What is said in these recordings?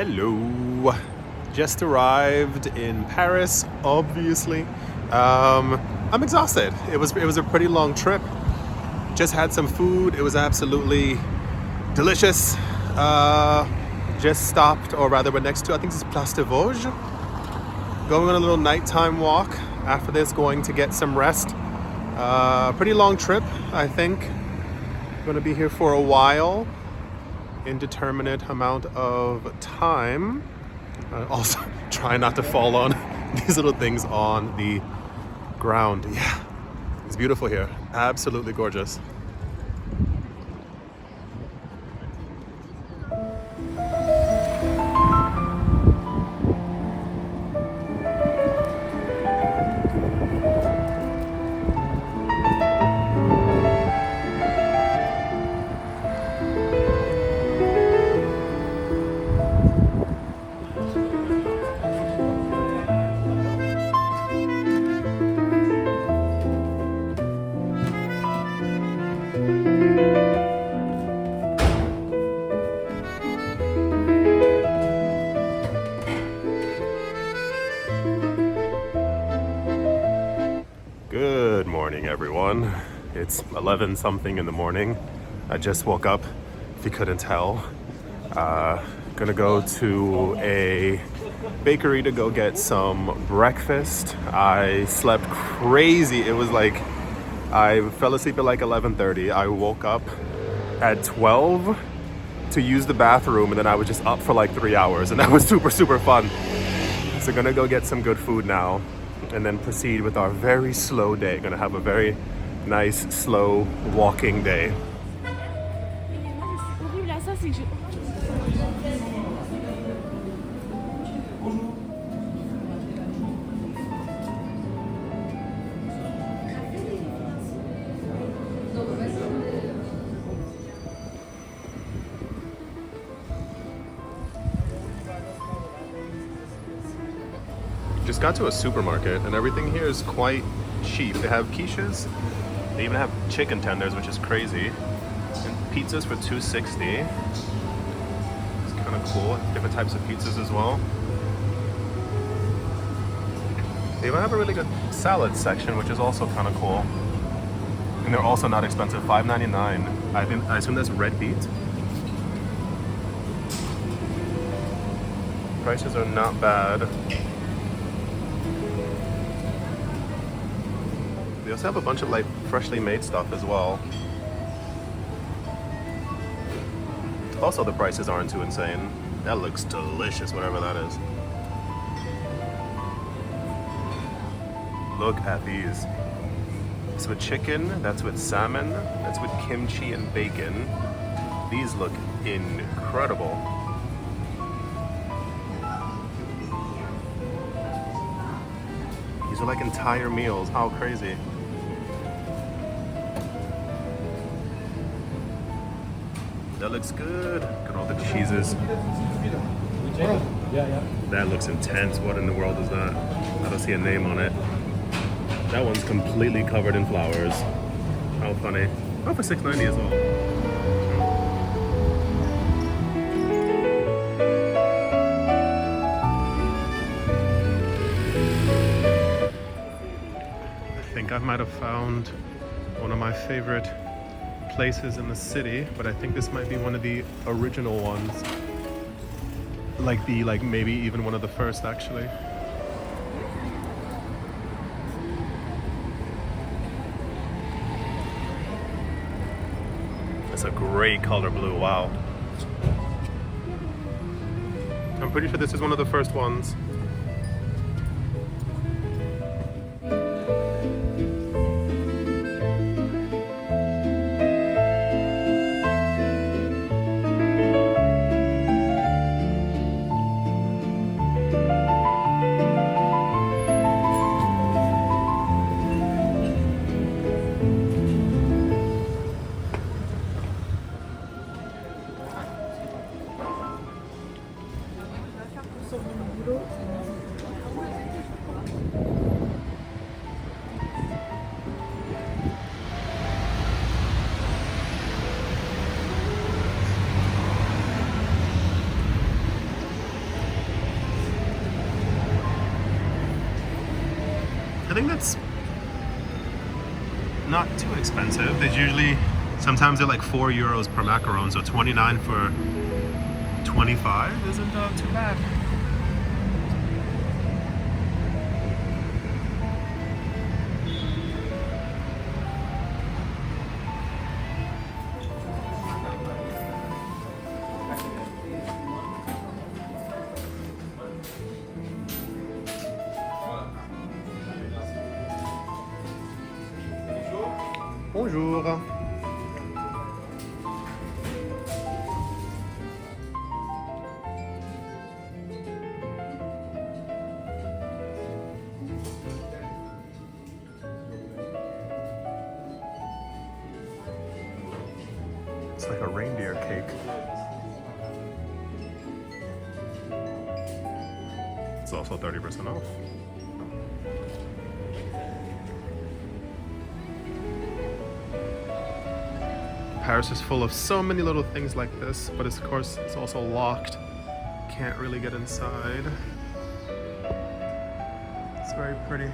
Hello. Just arrived in Paris, obviously. I'm exhausted. It was a pretty long trip. Just had some food. It was absolutely delicious. Just stopped, or rather we're next to, I think this is Place de Vosges. Going on a little nighttime walk. After this, going to get some rest. Pretty long trip, I think. Going to be here for a while. Indeterminate amount of time. Also, try not to fall on these little things on the ground. Yeah, it's beautiful here. Absolutely gorgeous. Good morning, everyone. It's 11 something in the morning. I just woke up, if you couldn't tell. Gonna go to a bakery to go get some breakfast. I slept crazy. It was like, I fell asleep at like 11:30. I woke up at 12 to use the bathroom, and then I was just up for like 3 hours, and that was super fun. So gonna go get some good food now, and then proceed with our very slow day. Gonna have a very nice, slow walking day. Just got to a supermarket, and everything here is quite cheap. They have quiches, they even have chicken tenders, which is crazy, and pizzas for $2.60. It's kind of cool. Different types of pizzas as well. They even have a really good salad section, which is also kind of cool. And they're also not expensive. $5.99. I assume that's red beet. Prices are not bad. They also have a bunch of like freshly made stuff as well. Also, the prices aren't too insane. That looks delicious, whatever that is. Look at these. It's with chicken, that's with salmon, that's with kimchi and bacon. These look incredible. These are like entire meals. How crazy. That looks good. Look at all the cheeses. That looks intense. What in the world is that? I don't see a name on it. That one's completely covered in flowers. How funny. Oh, for $6.90 as well. I think I might have found one of my favorite places in the city, but I think this might be one of the original ones. Like maybe even one of the first, actually. It's a great color blue, wow. I'm pretty sure this is one of the first ones. I think that's not too expensive. There's usually, sometimes they're like €4 per macaron, so 29 for 25 isn't too bad. Bonjour. It's like a reindeer cake. It's also 30% off. Paris is full of so many little things like this, but of course it's also locked. Can't really get inside. It's very pretty.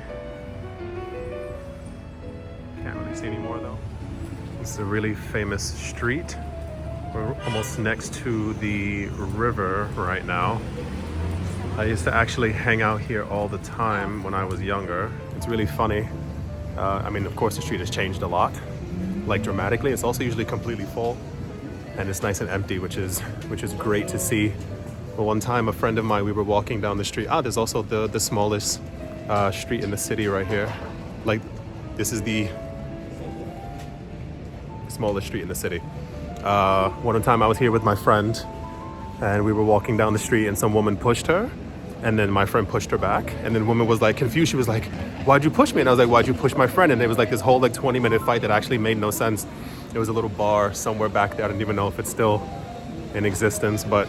Can't really see anymore though. This is a really famous street. We're almost next to the river right now. I used to actually hang out here all the time when I was younger. It's really funny. I mean, of course the street has changed a lot, like dramatically. It's also usually completely full and it's nice and empty, which is great to see. But one time a friend of mine, we were walking down the street. There's also the smallest street in the city right here. Like, this is the smallest street in the city. One time I was here with my friend and we were walking down the street and some woman pushed her, and then my friend pushed her back, and then the woman was like confused. She was like, "Why'd you push me?" And I was like, "Why'd you push my friend?" And it was like this whole like 20-minute fight that actually made no sense. There was a little bar somewhere back there. I don't even know if it's still in existence, but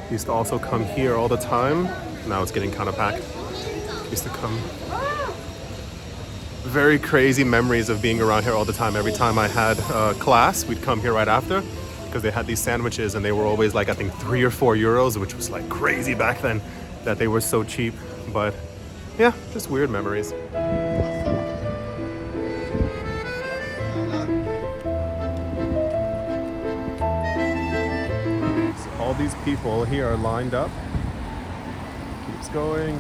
used to also come here all the time. Now it's getting kind of packed. Used to come. Very crazy memories of being around here all the time. Every time I had class, we'd come here right after, because they had these sandwiches and they were always like, I think 3 or 4 euros, which was like crazy back then that they were so cheap. But yeah, just weird memories. So all these people here are lined up. Keeps going.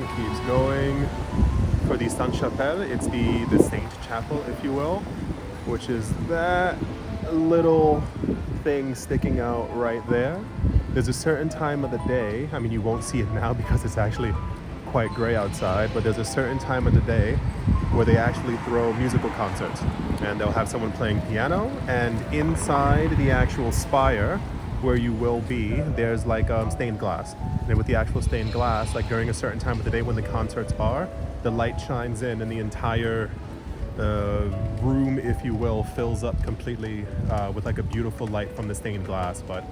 For the Sainte-Chapelle, it's the Sainte-Chapelle, if you will, which is that little thing sticking out right there. There's a certain time of the day, I mean you won't see it now because it's actually quite gray outside, but there's a certain time of the day where they actually throw musical concerts, and they'll have someone playing piano, and inside the actual spire where you will be, there's like stained glass. And with the actual stained glass, like during a certain time of the day when the concerts are, the light shines in and the entire room, if you will, fills up completely with like a beautiful light from the stained glass. But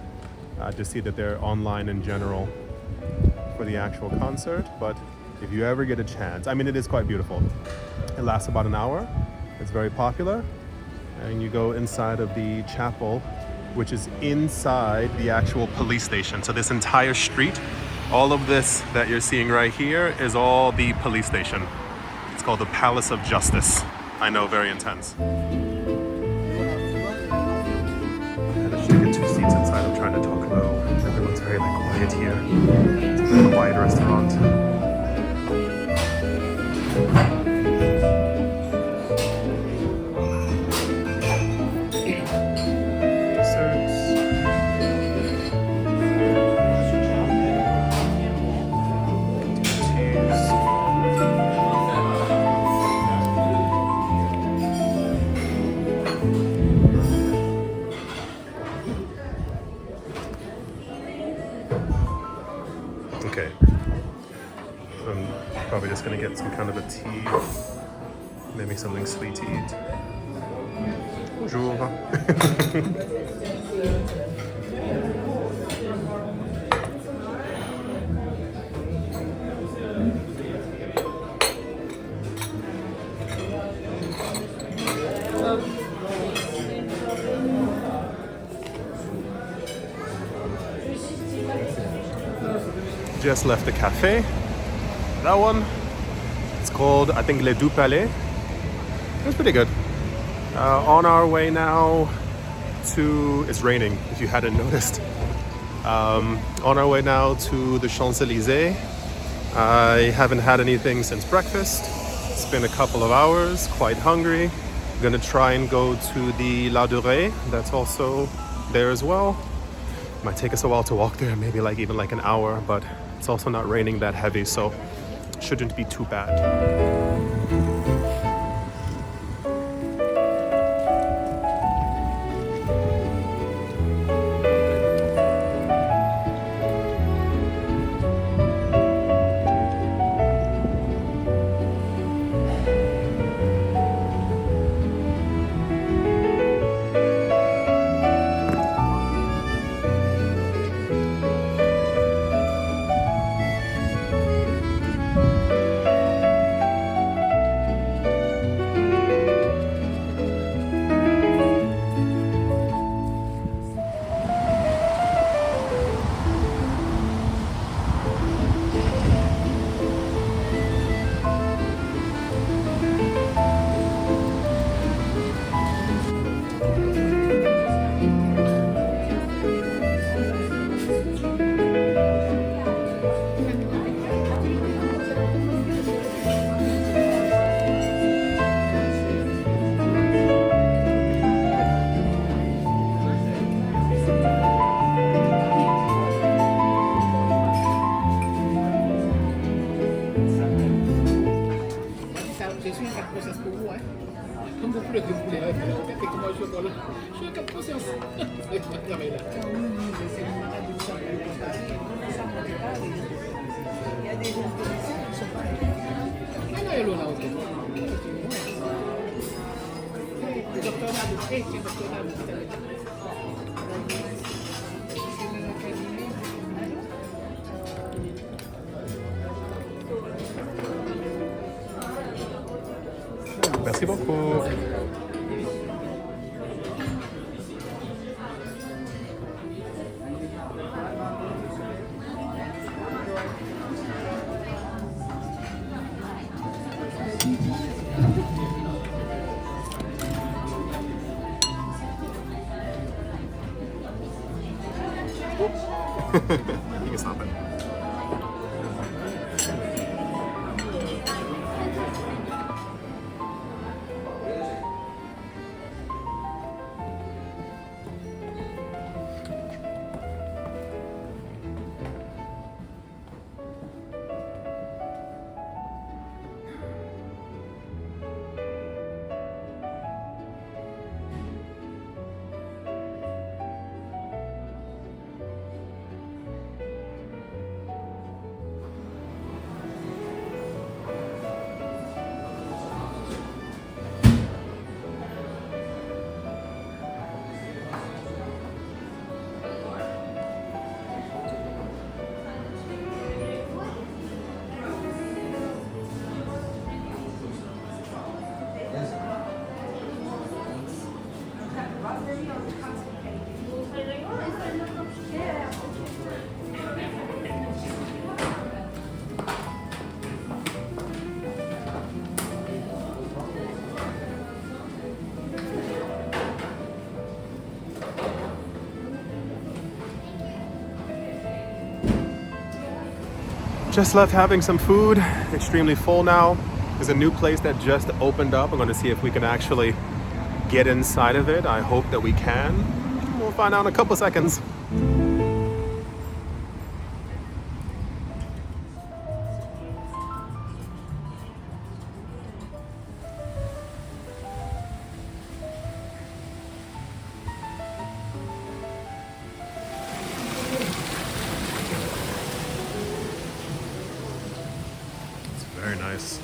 just see that they're online in general for the actual concert. But if you ever get a chance, I mean, it is quite beautiful. It lasts about an hour. It's very popular. And you go inside of the chapel, which is inside the actual police station. So this entire street, all of this that you're seeing right here is all the police station. It's called the Palace of Justice. I know, very intense. I should get 2 seats inside. I'm trying to talk low. Everyone's very like quiet here. It's a very quiet restaurant. Okay, I'm probably just gonna get some kind of a tea, maybe something sweet to eat. Bonjour. Just left the cafe. That one, it's called, I think, Les Deux Palais. It's pretty good. On our way now to, it's raining if you hadn't noticed. On our way now to the Champs Elysees. I haven't had anything since breakfast. It's been a couple of hours, quite hungry. I'm gonna try and go to the LaDuree, that's also there as well. Might take us a while to walk there, maybe even like an hour, but it's also not raining that heavy, so shouldn't be too bad. Merci beaucoup. You can stop it. Just left having some food, extremely full now. There's a new place that just opened up. I'm going to see if we can actually get inside of it. I hope that we can. We'll find out in a couple seconds. Very nice.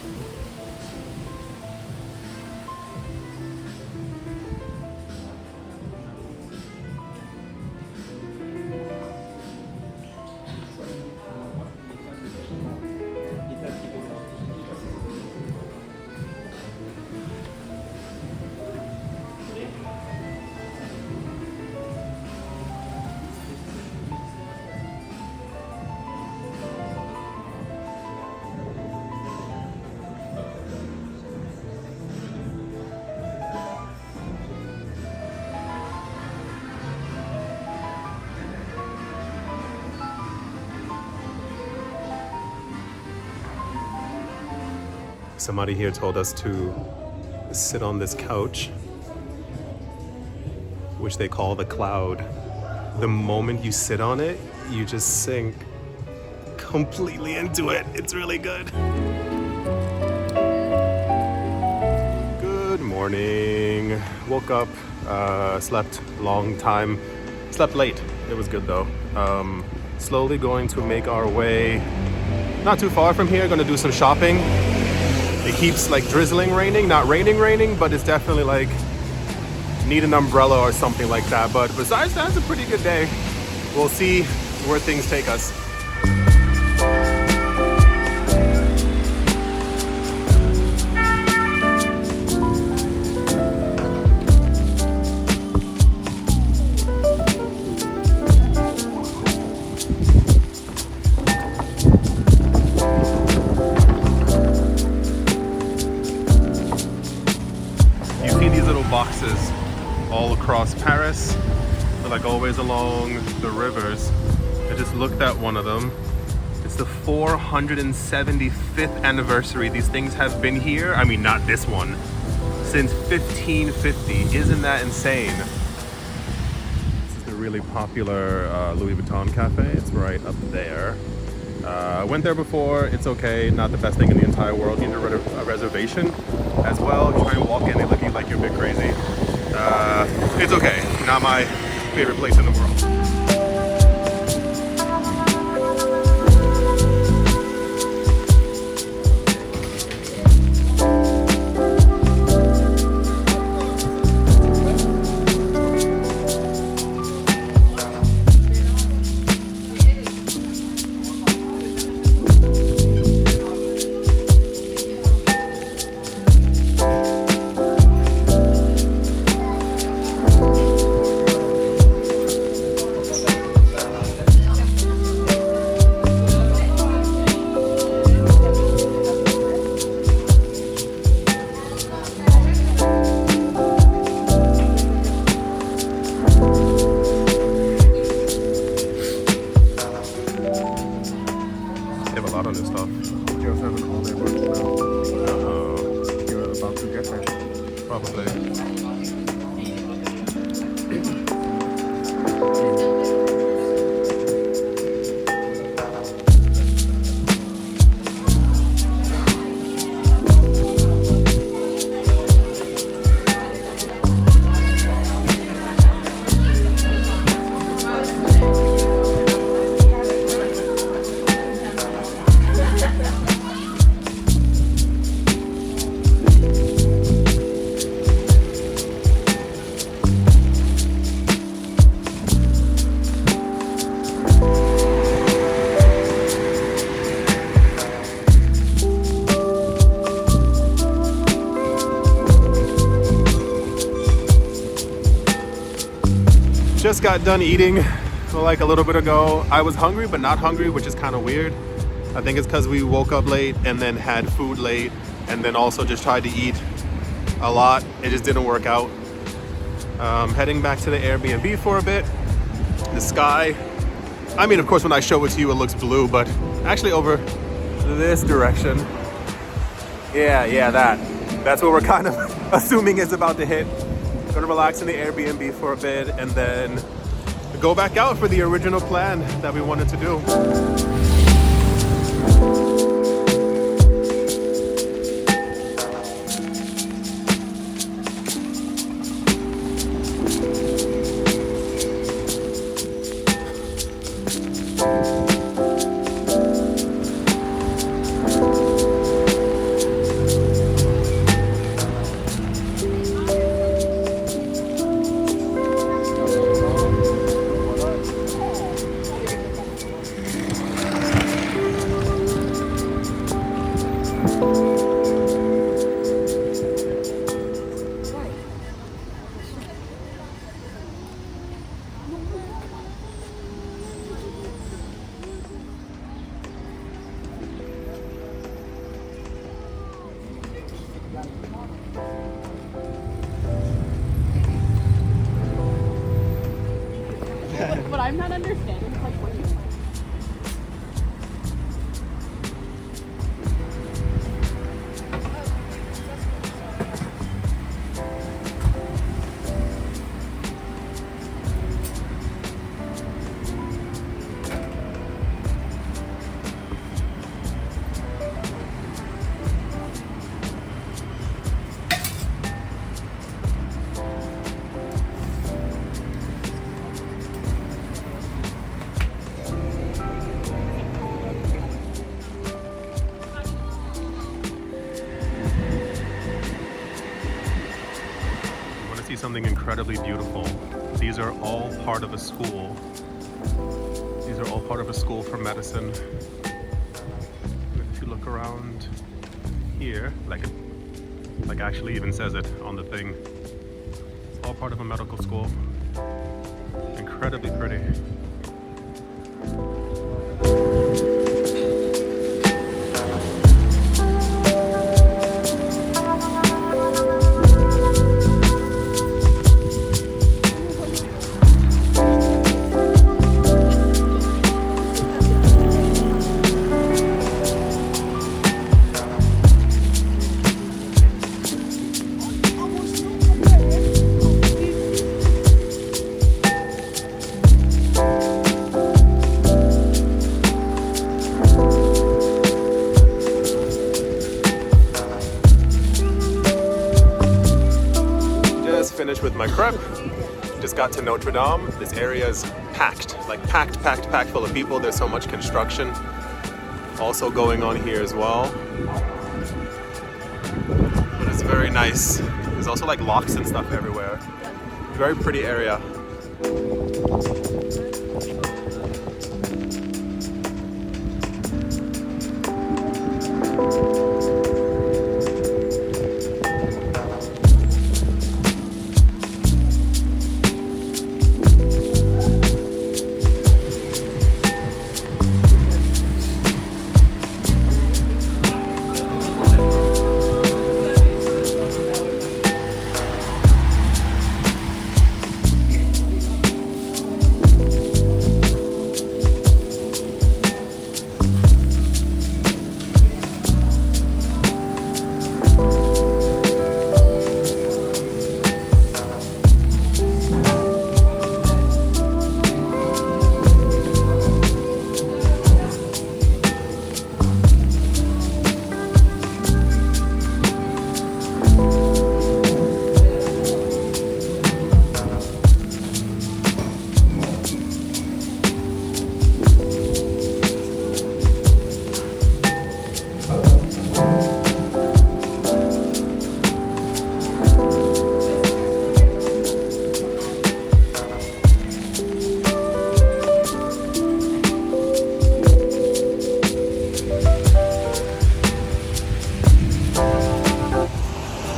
Somebody here told us to sit on this couch, which they call the cloud. The moment you sit on it, you just sink completely into it. It's really good. Good morning. Woke up, slept long time, slept late. It was good though. Slowly going to make our way not too far from here. Gonna do some shopping. It keeps like drizzling, raining, not raining, but it's definitely like need an umbrella or something like that. But besides that, it's a pretty good day. We'll see where things take us. Boxes all across Paris. They're like always along the rivers. I just looked at one of them. It's the 475th anniversary. These things have been here. I mean, not this one. Since 1550. Isn't that insane? This is the really popular Louis Vuitton cafe. It's right up there. I went there before. It's okay. Not the best thing in the entire world. You need a reservation as well. You try and walk in, they look at you like you're a bit crazy. It's okay. Not my favorite place in the world. Just got done eating like a little bit ago. I was hungry but not hungry, which is kind of weird. I think it's because we woke up late and then had food late and then also just tried to eat a lot. It just didn't work out. Heading back to the Airbnb for a bit. The sky, I mean, of course when I show it to you it looks blue, but actually over this direction, yeah, that's what we're kind of assuming is about to hit. Gonna relax in the Airbnb for a bit and then go back out for the original plan that we wanted to do. something incredibly beautiful. These are all part of a school. These are all part of a school for medicine. If you look around here, like actually even says it on the thing, it's all part of a medical school. Incredibly pretty. With my crepe, just got to Notre Dame. This area is packed, like packed full of people. There's so much construction also going on here as well, but it's very nice. There's also like locks and stuff everywhere. Very pretty area.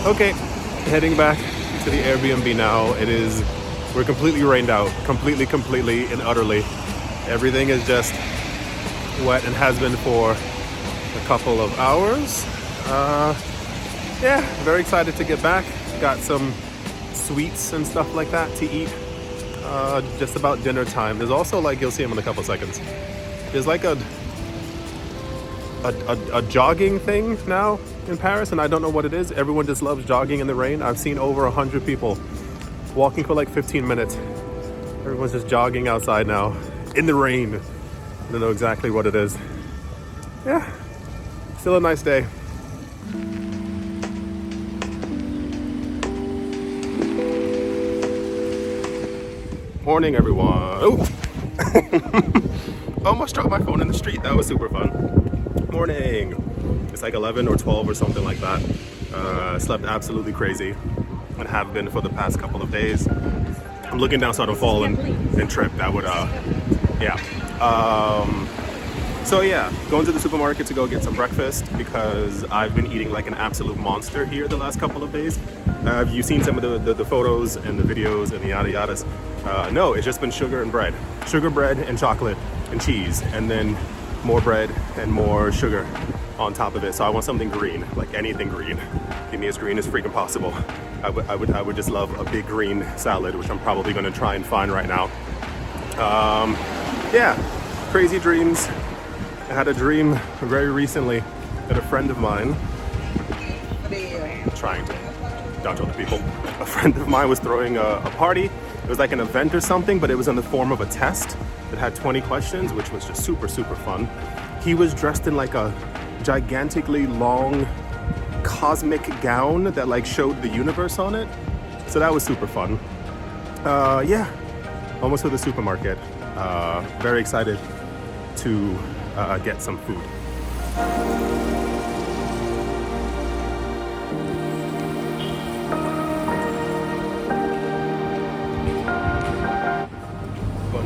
Okay, heading back to the Airbnb now. We're completely rained out, completely and utterly. Everything is just wet and has been for a couple of hours. Yeah, very excited to get back. Got some sweets and stuff like that to eat. Just about dinner time. There's also, like, you'll see them in a couple seconds. There's like a jogging thing now in Paris, and I don't know what it is. Everyone just loves jogging in the rain. I've seen over 100 people walking for like 15 minutes. Everyone's just jogging outside now in the rain. I don't know exactly what it is. Yeah, still a nice day. Morning, everyone. Oh, almost dropped my phone in the street. That was super fun. Morning. It's like 11 or 12 or something like that. Slept absolutely crazy and have been for the past couple of days. I'm looking down so I don't fall and trip. That would, yeah. So yeah, going to the supermarket to go get some breakfast because I've been eating like an absolute monster here the last couple of days. Have you seen some of the photos and the videos and the yada yadas? No, it's just been sugar and bread. Sugar, bread, and chocolate and cheese, and then more bread and more sugar on top of it. So I want something green, like anything green. Give me as green as freaking possible. I would just love a big green salad, which I'm probably gonna try and find right now. Yeah, crazy dreams. I had a dream very recently that a friend of mine, trying to dodge other people, a friend of mine was throwing a party. It was like an event or something, but it was in the form of a test that had 20 questions, which was just super fun. He was dressed in like a gigantically long cosmic gown that like showed the universe on it. So that was super fun. Yeah, almost to the supermarket. Very excited to get some food.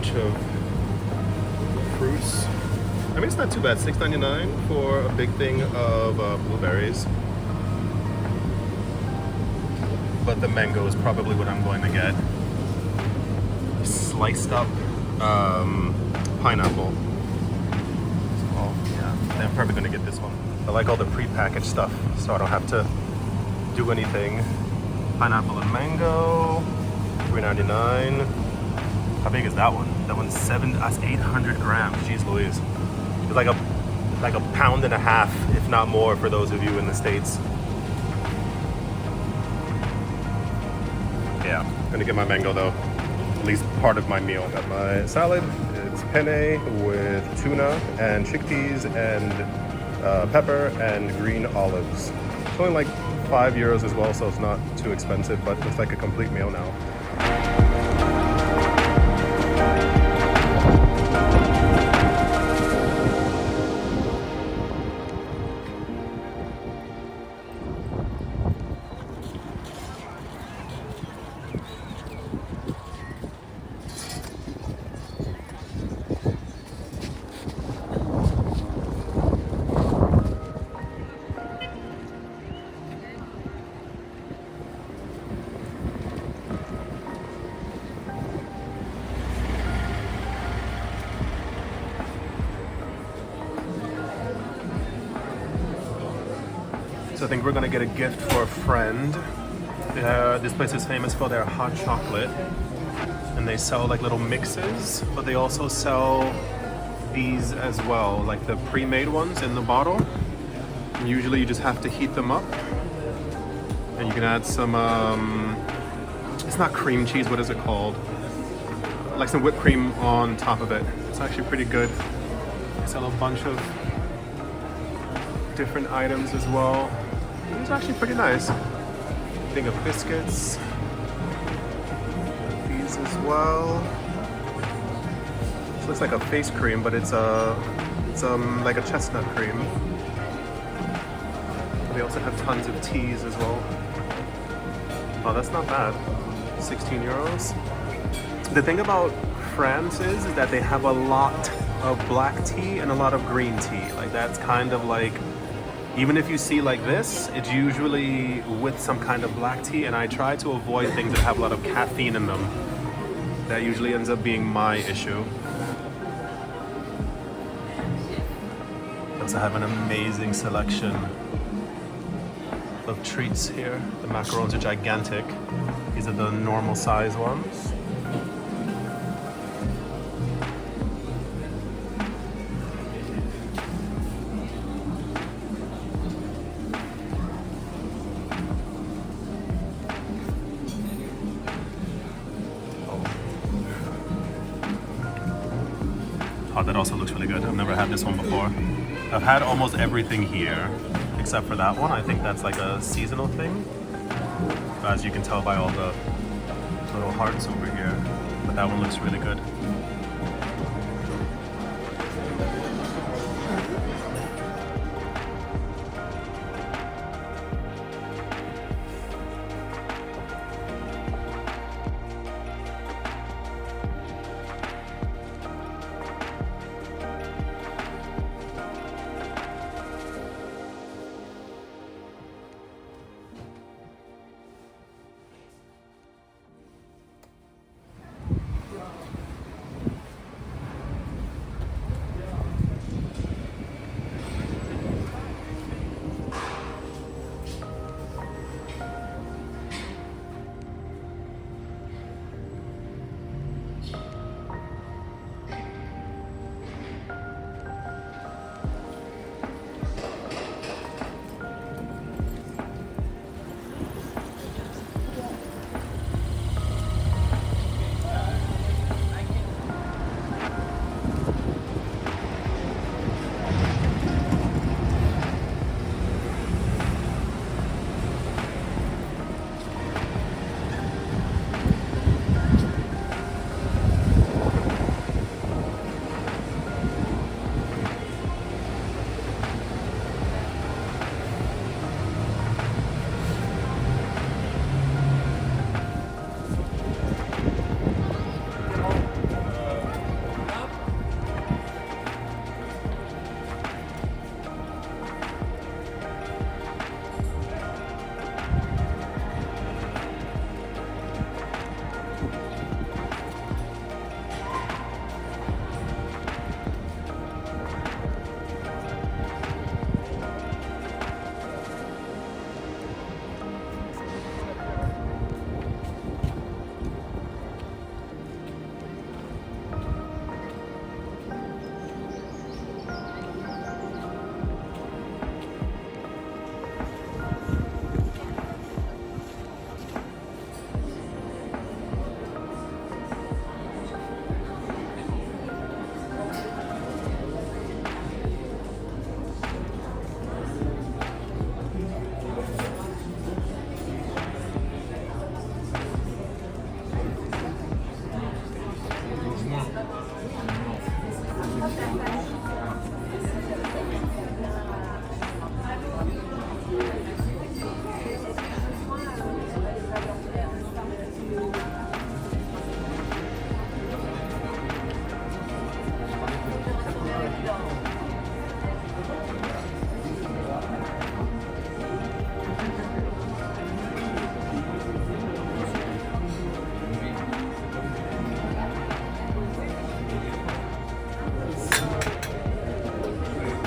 bunch of fruits. I mean, it's not too bad. $6.99 for a big thing of blueberries. But the mango is probably what I'm going to get. Sliced up pineapple. Oh yeah, I'm probably going to get this one. I like all the pre-packaged stuff, so I don't have to do anything. Pineapple and mango, $3.99. How big is that one? That one's 800 grams. Jeez Louise. It's like a pound and a half, if not more, for those of you in the States. Yeah, I'm gonna get my mango though. At least part of my meal. Got my salad. It's penne with tuna and chickpeas and pepper and green olives. It's only like €5 as well, so it's not too expensive, but it's like a complete meal now. So I think we're gonna get a gift for a friend. This place is famous for their hot chocolate, and they sell like little mixes, but they also sell these as well, like the pre-made ones in the bottle. And usually you just have to heat them up, and you can add some, it's not cream cheese, what is it called? Like some whipped cream on top of it. It's actually pretty good. They sell a bunch of different items as well. It's actually pretty nice. Thing of biscuits. These as well. This looks like a face cream, but it's like a chestnut cream. They also have tons of teas as well. Oh, that's not bad. €16. The thing about France is that they have a lot of black tea and a lot of green tea. Like that's kind of like, even if you see like this, it's usually with some kind of black tea, and I try to avoid things that have a lot of caffeine in them. That usually ends up being my issue. They also have an amazing selection of treats here. The macarons are gigantic. These are the normal size ones. Oh, that also looks really good. I've never had this one before. I've had almost everything here, except for that one. I think that's like a seasonal thing. As you can tell by all the little hearts over here. But that one looks really good.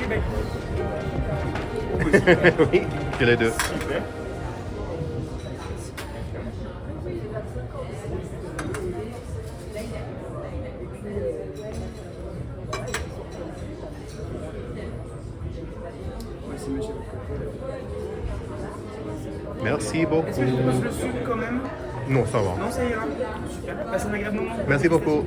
Québec. Oui, j'ai les deux. Super. Ouais, c'est monsieur. Merci beaucoup. Est-ce que je pose le sud quand même? Non, ça va. Non, ça ira. Super. Passez un agréable moment. Merci beaucoup.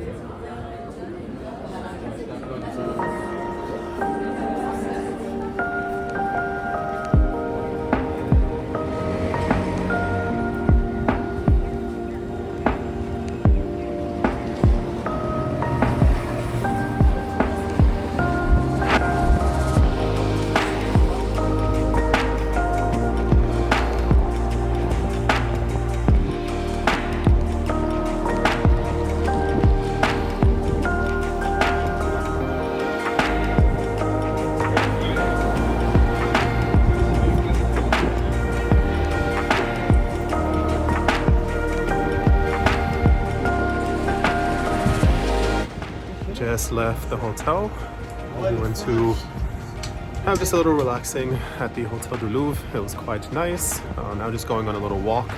Just left the hotel. We went to have just a little relaxing at the Hotel du Louvre. It was quite nice. Now just going on a little walk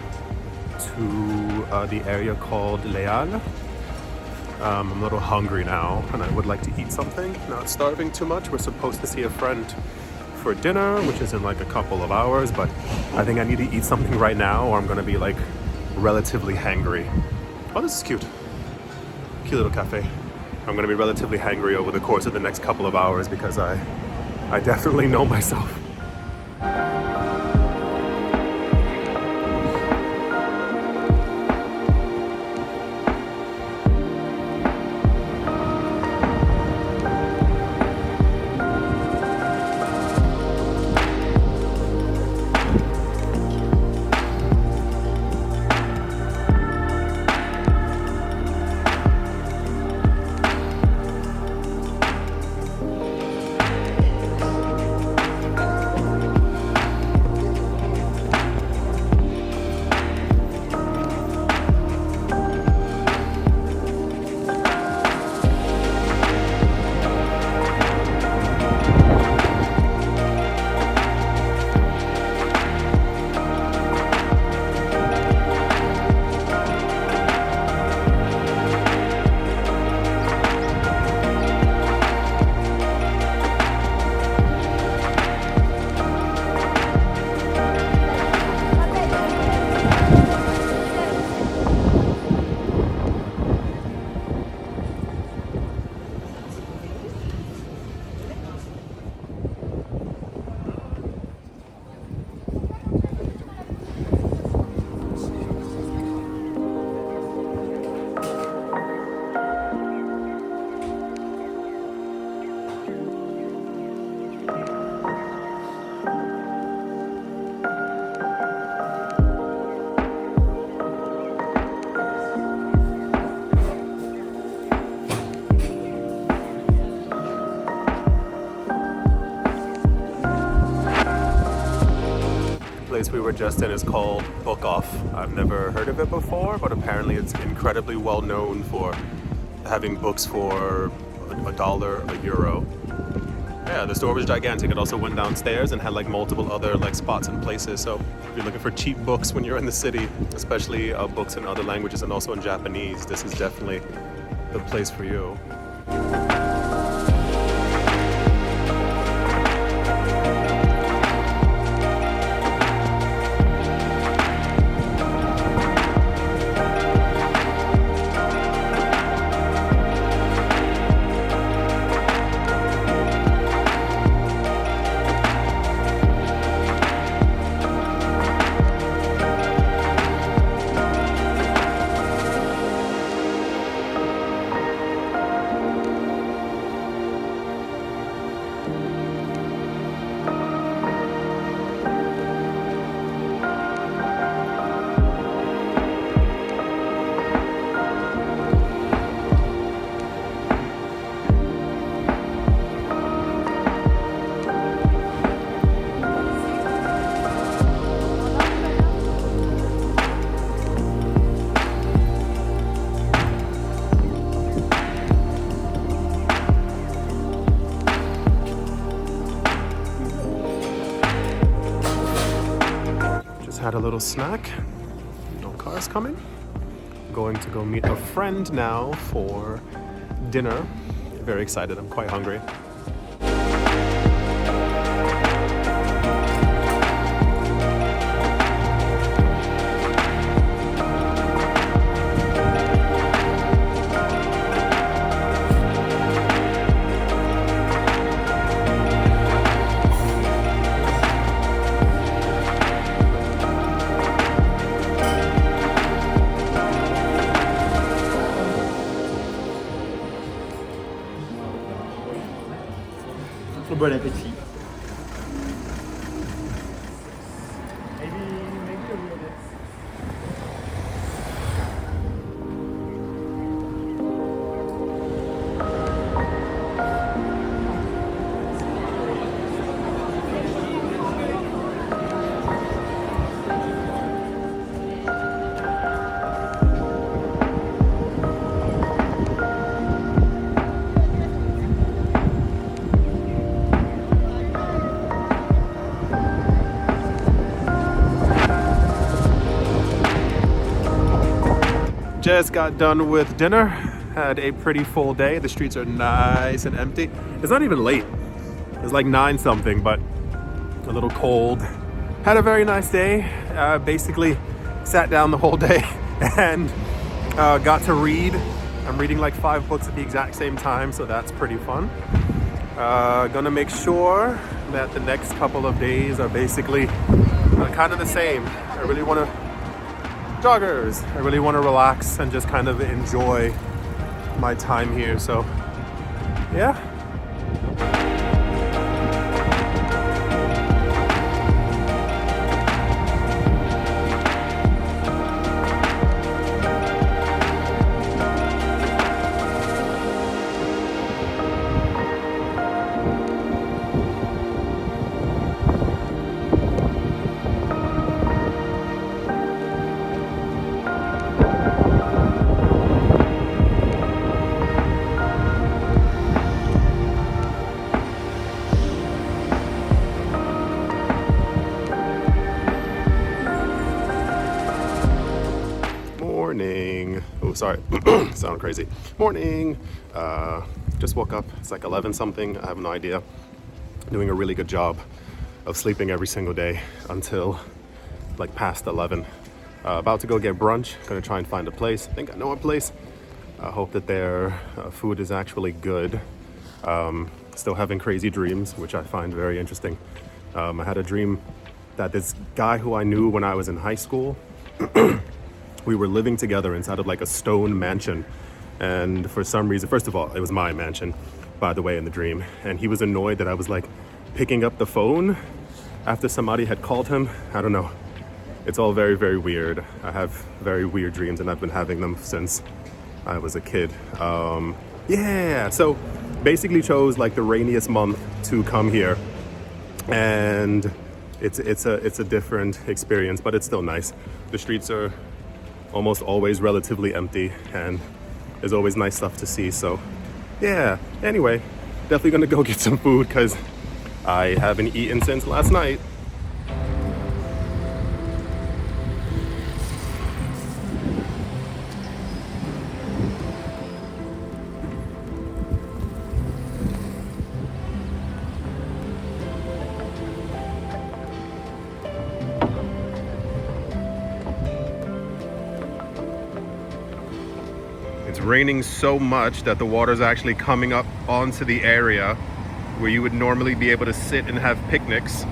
to the area called Les Halles. I'm a little hungry now and I would like to eat something. Not starving too much. We're supposed to see a friend for dinner, which is in like a couple of hours, but I think I need to eat something right now or I'm gonna be like relatively hangry. Oh, this is cute. Cute little cafe. I'm gonna be relatively hangry over the course of the next couple of hours because I definitely know myself. Place we were just in is called Book Off. I've never heard of it before, but apparently it's incredibly well known for having books for $1, €1. Yeah, the store was gigantic. It also went downstairs and had like multiple other like spots and places. So if you're looking for cheap books when you're in the city, especially books in other languages and also in Japanese, this is definitely the place for you. Had a little snack. No cars coming. Going to go meet a friend now for dinner. Very excited. I'm quite hungry. Bon appétit. Just got done with dinner. Had a pretty full day. The streets are nice and empty. It's not even late. It's like 9 something, but a little cold. Had a very nice day. Basically sat down the whole day and got to read. I'm reading like 5 books at the exact same time, so that's pretty fun. Gonna make sure that the next couple of days are basically kind of the same. I really want to joggers. I really want to relax and just kind of enjoy my time here. So, yeah. Morning. Oh, sorry. Sound crazy. Morning. Just woke up. It's like 11 something. I have no idea. Doing a really good job of sleeping every single day until like past 11. About to go get brunch. Gonna try and find a place. I think I know a place. I hope that their food is actually good. Still having crazy dreams, which I find very interesting. I had a dream that this guy who I knew when I was in high school, we were living together inside of like a stone mansion. And for some reason, first of all, it was my mansion, by the way, in the dream. And he was annoyed that I was like picking up the phone after somebody had called him. I don't know. It's all very, very weird. I have very weird dreams and I've been having them since I was a kid. Yeah, so basically chose like the rainiest month to come here. And it's a different experience, but it's still nice. The streets are almost always relatively empty and there's always nice stuff to see. So yeah, anyway, definitely gonna go get some food because I haven't eaten since last night. It's raining so much that the water is actually coming up onto the area where you would normally be able to sit and have picnics.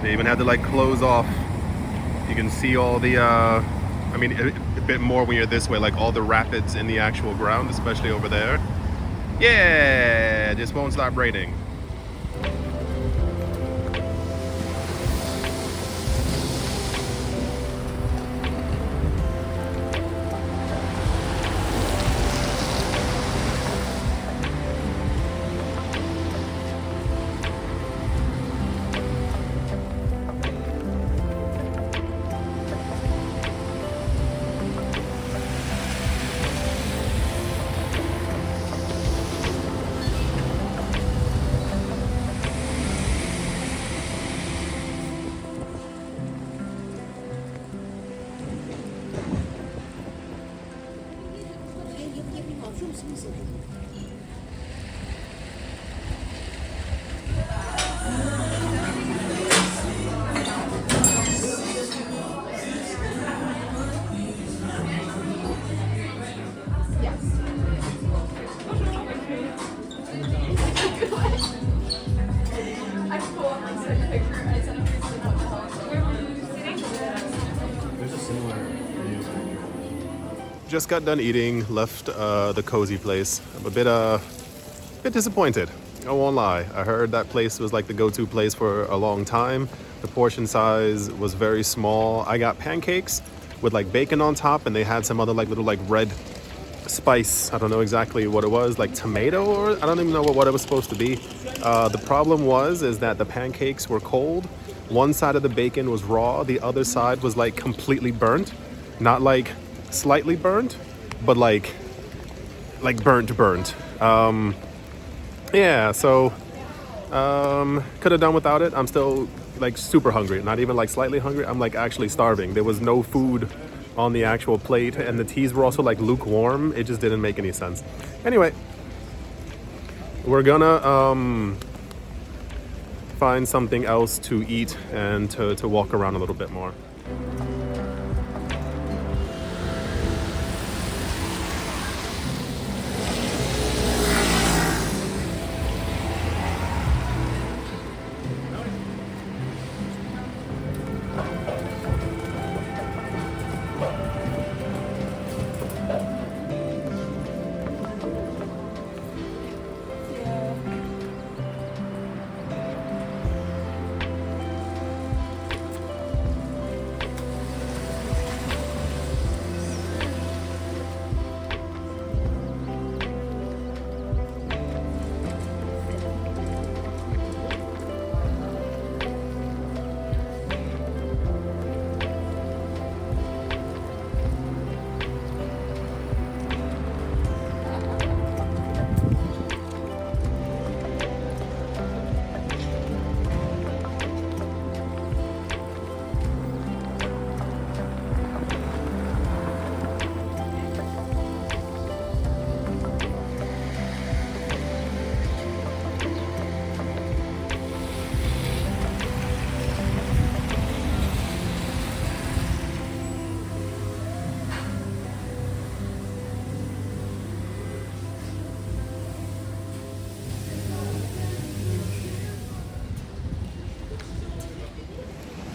They even had to like close off. You can see all the, I mean, a bit more when you're this way, like all the rapids in the actual ground, especially over there. Yeah, just won't stop raining. just got done eating, left the cozy place. I'm a bit disappointed. I won't lie. I heard that place was like the go-to place for a long time. The portion size was very small. I got pancakes with like bacon on top, and they had some other like little like red spice. I don't know exactly what it was, like tomato, or I don't even know what it was supposed to be. The problem is that the pancakes were cold. One side of the bacon was raw, the other side was like completely burnt. Not like slightly burnt, but like burnt. Yeah, so could have done without it. I'm still like super hungry, not even like slightly hungry. I'm like actually starving. There was no food on the actual plate, and the teas were also like lukewarm. It just didn't make any sense. Anyway, we're gonna find something else to eat and to walk around a little bit more.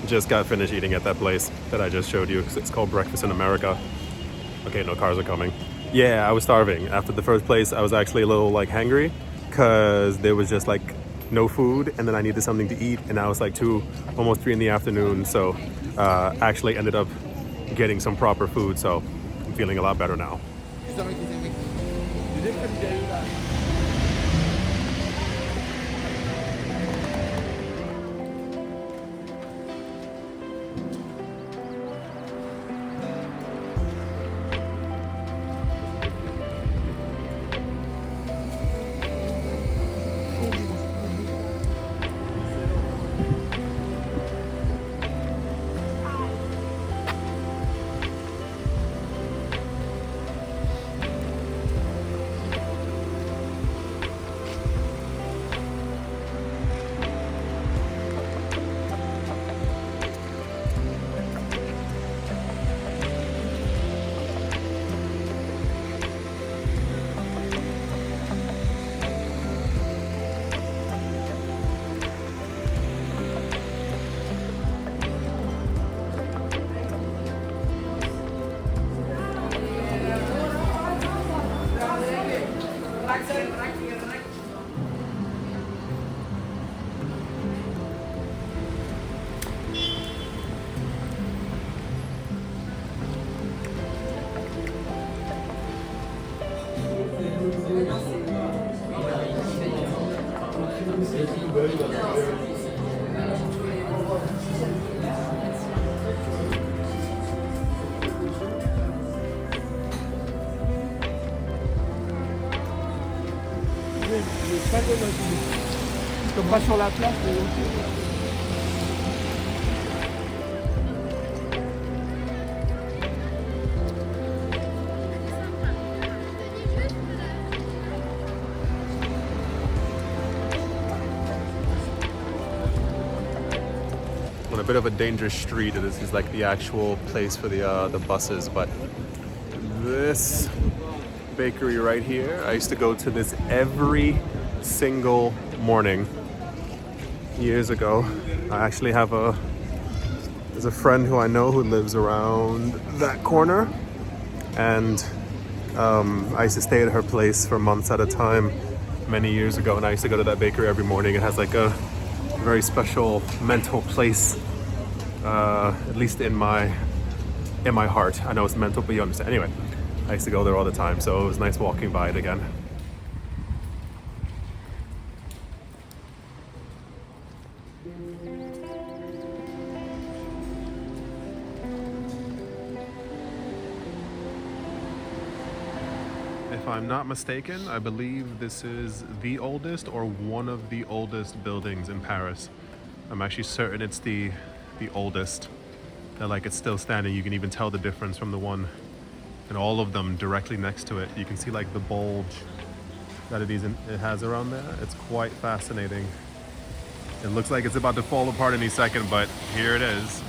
Just got finished eating at that place that I just showed you. It's called Breakfast in America. Okay, no cars are coming. Yeah, I was starving. After the first place, I was actually a little like hangry because there was just like no food, and then I needed something to eat, and now it's like 2, almost 3 in the afternoon. So actually ended up getting some proper food, so I'm feeling a lot better now. Comme pas sur la place, mais ok. On a bit of a dangerous street. This is like the actual place for the buses, but this bakery right here, I used to go to this every single morning years ago. I actually have there's a friend who I know who lives around that corner, And I used to stay at her place for months at a time many years ago, and I used to go to that bakery every morning. It has like a very special mental place, at least in my heart. I know it's mental, but you understand. Anyway, I used to go there all the time, so it was nice walking by it again. If I'm not mistaken, I believe this is the oldest or one of the oldest buildings in Paris. I'm actually certain it's the oldest. That like it's still standing. You can even tell the difference from the one and all of them directly next to it. You can see like the bulge that it has around there. It's quite fascinating. It looks like it's about to fall apart any second, but here it is.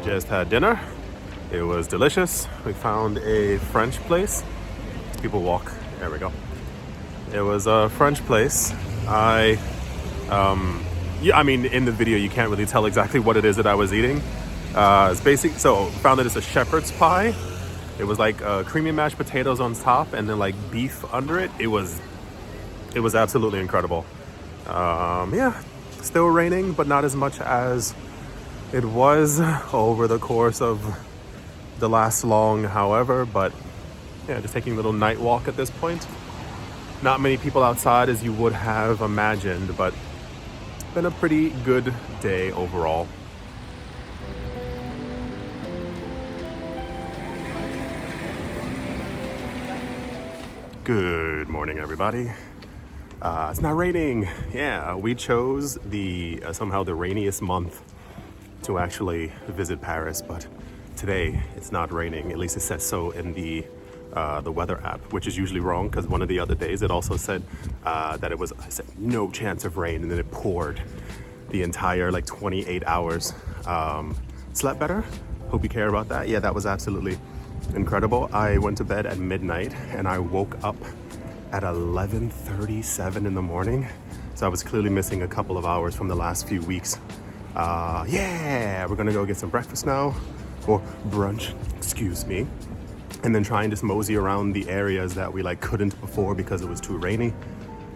Just had dinner. It was delicious. We found a French place. People walk. There we go. It was a French place. I mean, in the video you can't really tell exactly what it is that I was eating. It's basic. So found that it's a shepherd's pie. It was like creamy mashed potatoes on top and then like beef under it. It was absolutely incredible. Yeah, still raining, but not as much as it was over the course of the last long, however, but yeah, just taking a little night walk at this point. Not many people outside as you would have imagined, but been a pretty good day overall. Good morning, everybody. It's not raining. Yeah, we chose somehow the rainiest month to actually visit Paris, but today it's not raining. At least it says so in the weather app, which is usually wrong because one of the other days it also said that I said no chance of rain, and then it poured the entire like 28 hours. Slept better. Hope you care about that. Yeah, that was absolutely incredible. I went to bed at midnight and I woke up at 11:37 in the morning. So I was clearly missing a couple of hours from the last few weeks. Yeah, we're gonna go get some breakfast now, or brunch, excuse me, and then try and just mosey around the areas that we like couldn't before because it was too rainy.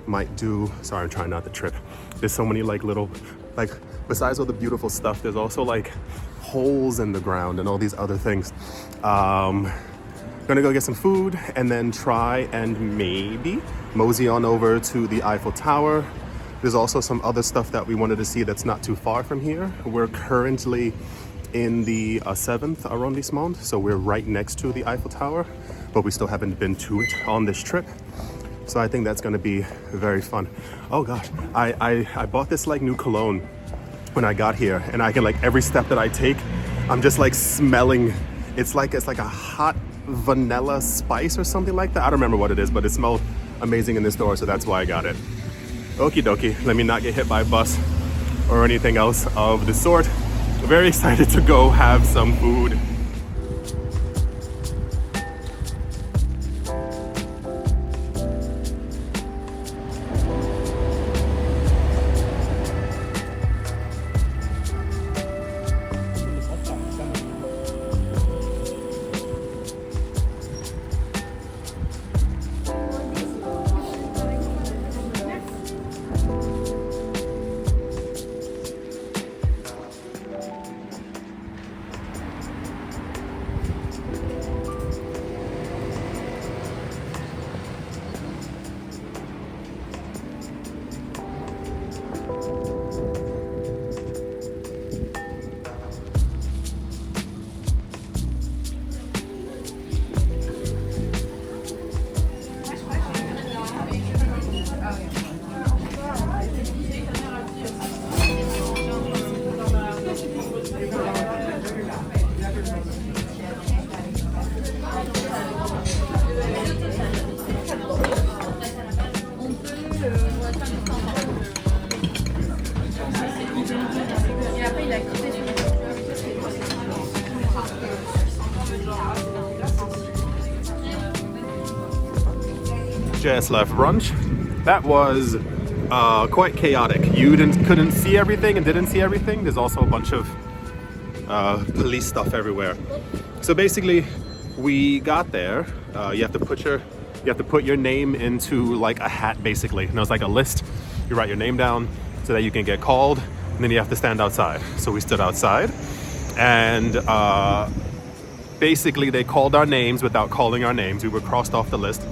Might do, sorry, I'm trying not to trip. There's so many like little, like besides all the beautiful stuff, there's also like holes in the ground and all these other things. Gonna go get some food and then try and maybe mosey on over to the Eiffel Tower. There's also some other stuff that we wanted to see that's not too far from here. We're currently in the 7th arrondissement, so we're right next to the Eiffel Tower, but we still haven't been to it on this trip. So I think that's gonna be very fun. Oh gosh, I bought this like new cologne when I got here, and I can like every step that I take, I'm just like smelling. It's like a hot vanilla spice or something like that. I don't remember what it is, but it smells amazing in this store, so that's why I got it. Okie dokie, let me not get hit by a bus or anything else of the sort. Very excited to go have some food. Just left brunch. That was quite chaotic. You couldn't see everything and didn't see everything. There's also a bunch of police stuff everywhere. So basically, we got there. You have to put your name into like a hat, basically. And it was like a list. You write your name down so that you can get called, and then you have to stand outside. So we stood outside, and basically they called our names without calling our names. We were crossed off the list.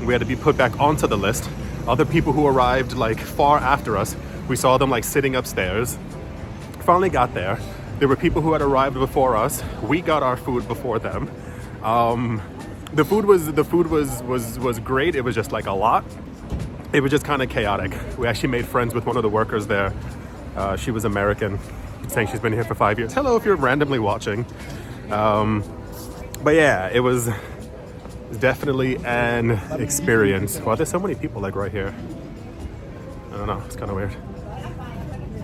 We had to be put back onto the list. Other people who arrived like far after us, we saw them like sitting upstairs. Finally got there. There were people who had arrived before us. We got our food before them. The food was great. It was just like a lot. It was just kind of chaotic. We actually made friends with one of the workers there. She was American, saying she's been here for 5 years. Hello, if you're randomly watching. But yeah, it was definitely an experience. Wow, there's so many people like right here. I don't know, it's kind of weird.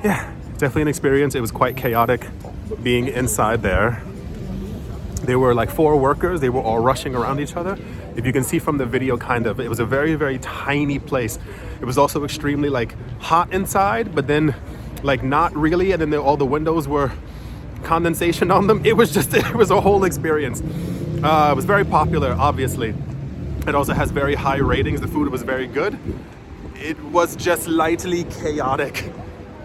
Yeah, definitely an experience. It was quite chaotic being inside there. There were like 4 workers. They were all rushing around each other. If you can see from the video, kind of, it was a very, very tiny place. It was also extremely like hot inside, but then like not really. And then all the windows were condensation on them. It was a whole experience. It was very popular, obviously. It also has very high ratings. The food was very good. It was just lightly chaotic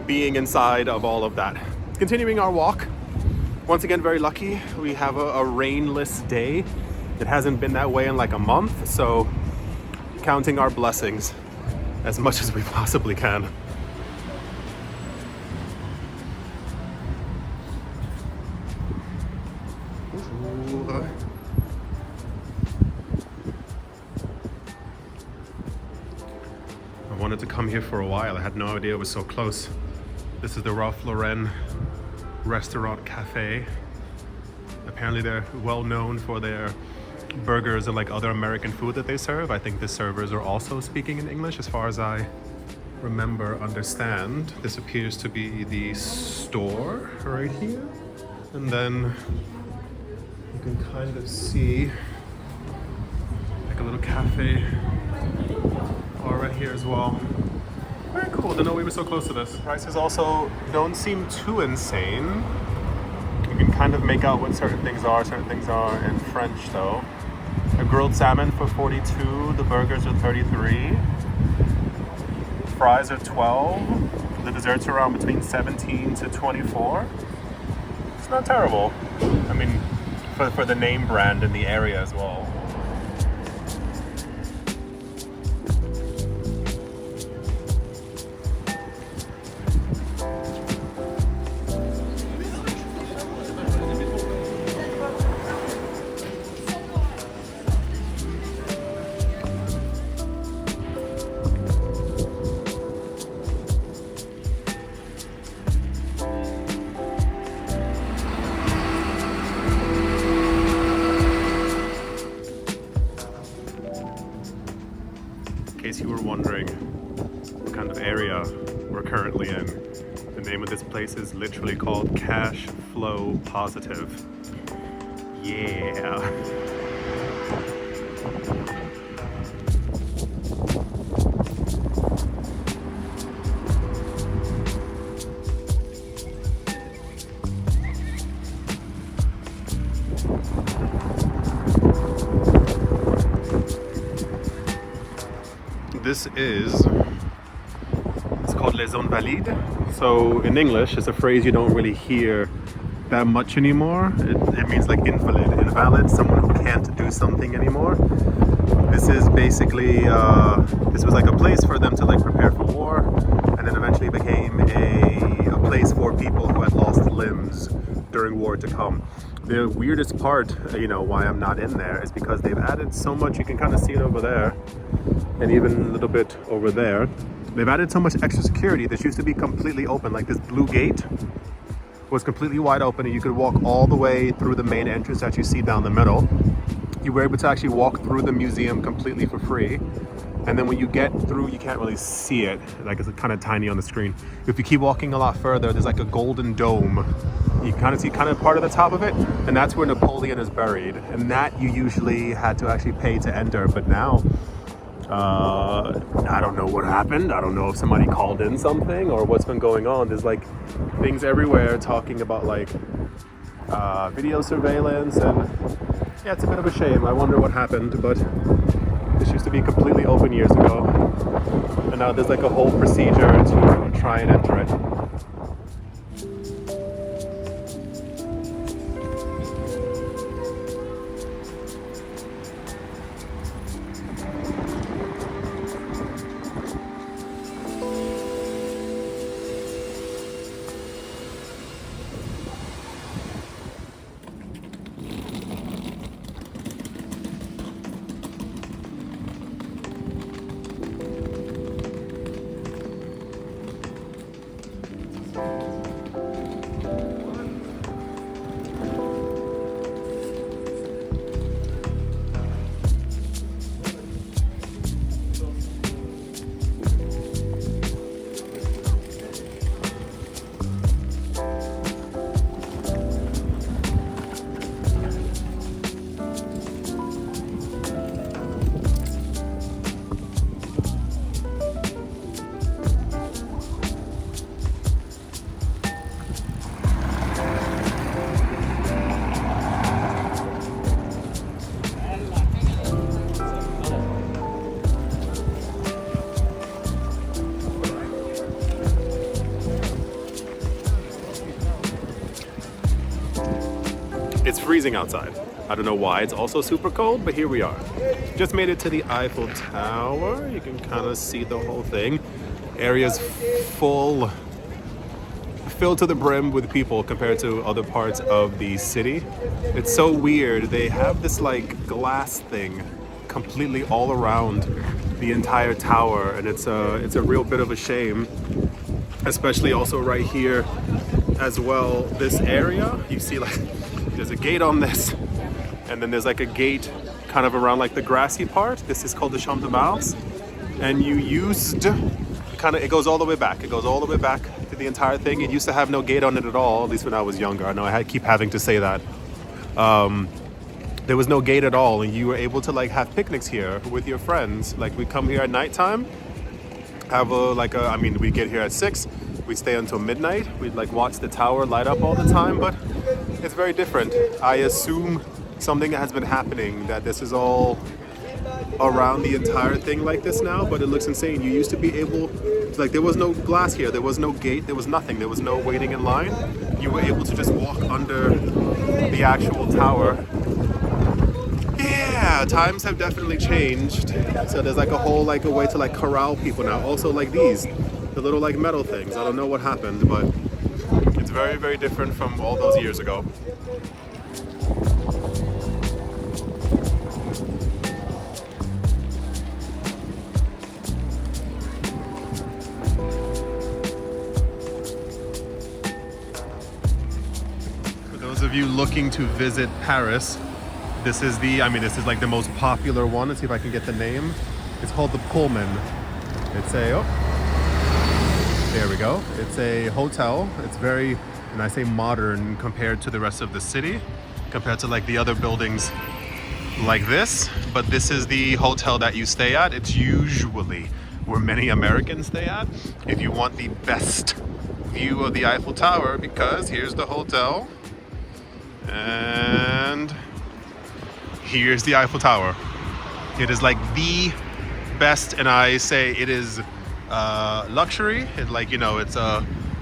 being inside of all of that. Continuing our walk. Once again, very lucky. We have a rainless day. It hasn't been that way in like a month, so counting our blessings as much as we possibly can. I wanted to come here for a while. I had no idea it was so close. This is the Ralph Lauren restaurant cafe. Apparently they're well known for their burgers and like other American food that they serve. I think the servers are also speaking in English as far as I understand. This appears to be the store right here. And then you can kind of see like a little cafe bar right here as well. Very cool, didn't know we were so close to this. Prices also don't seem too insane. You can kind of make out what certain things are in French though. A grilled salmon for 42, the burgers are 33. Fries are 12. The desserts are around between 17 to 24. It's not terrible. I mean, for the name brand in the area as well. place is literally called Cash Flow Positive. Yeah. This is, it's called Les Invalides. So in English, it's a phrase you don't really hear that much anymore. It means like invalid, someone who can't do something anymore. This is basically, this was like a place for them to like prepare for war, and then eventually became a place for people who had lost limbs during war to come. The weirdest part, you know, why I'm not in there is because they've added so much. You can kind of see it over there and even a little bit over there. They've added so much extra security. This used to be completely open. Like this blue gate was completely wide open and you could walk all the way through the main entrance that you see down the middle. You were able to actually walk through the museum completely for free. And then when you get through, you can't really see it. Like it's kind of tiny on the screen. If you keep walking a lot further, there's like a golden dome. You kind of see kind of part of the top of it, and that's where Napoleon is buried. And that you usually had to actually pay to enter, but now, I don't know what happened. I don't know if somebody called in something or what's been going on. There's like things everywhere talking about like video surveillance, and yeah, it's a bit of a shame. I wonder what happened, but this used to be completely open years ago, and now there's like a whole procedure to try and enter it. It's freezing outside. I don't know why it's also super cold, but here we are. Just made it to the Eiffel Tower. You can kind of see the whole thing. Area's filled to the brim with people compared to other parts of the city. It's so weird. They have this like glass thing completely all around the entire tower, and it's a real bit of a shame, especially also right here as well. This area, you see like there's a gate on this, and then there's like a gate kind of around like the grassy part. This is called the Champs Elysees, and you used kind of, it goes all the way back. It goes all the way back to the entire thing. It used to have no gate on it at all, at least when I was younger. I know I keep having to say that. There was no gate at all, and you were able to like have picnics here with your friends. Like we come here at nighttime, I mean, we get here at 6, we stay until midnight. We'd like watch the tower light up all the time, but it's very different. I assume something has been happening, that this is all around the entire thing like this now, but it looks insane. You used to be able to, like, there was no glass here, there was no gate, there was nothing, there was no waiting in line. You were able to just walk under the actual tower. Yeah, times have definitely changed. So there's like a whole like a way to like corral people now. Also like these, the little like metal things. I don't know what happened, but it's very, very different from all those years ago. For those of you looking to visit Paris, this is like the most popular one. Let's see if I can get the name. It's called the Pullman. It's a, There we go. It's a hotel. It's very, and I say modern compared to the rest of the city, compared to like the other buildings like this. But this is the hotel that you stay at. It's usually where many Americans stay at if you want the best view of the Eiffel Tower, because here's the hotel and here's the Eiffel Tower. It is like the best, and I say it is luxury. It, like, you know, it's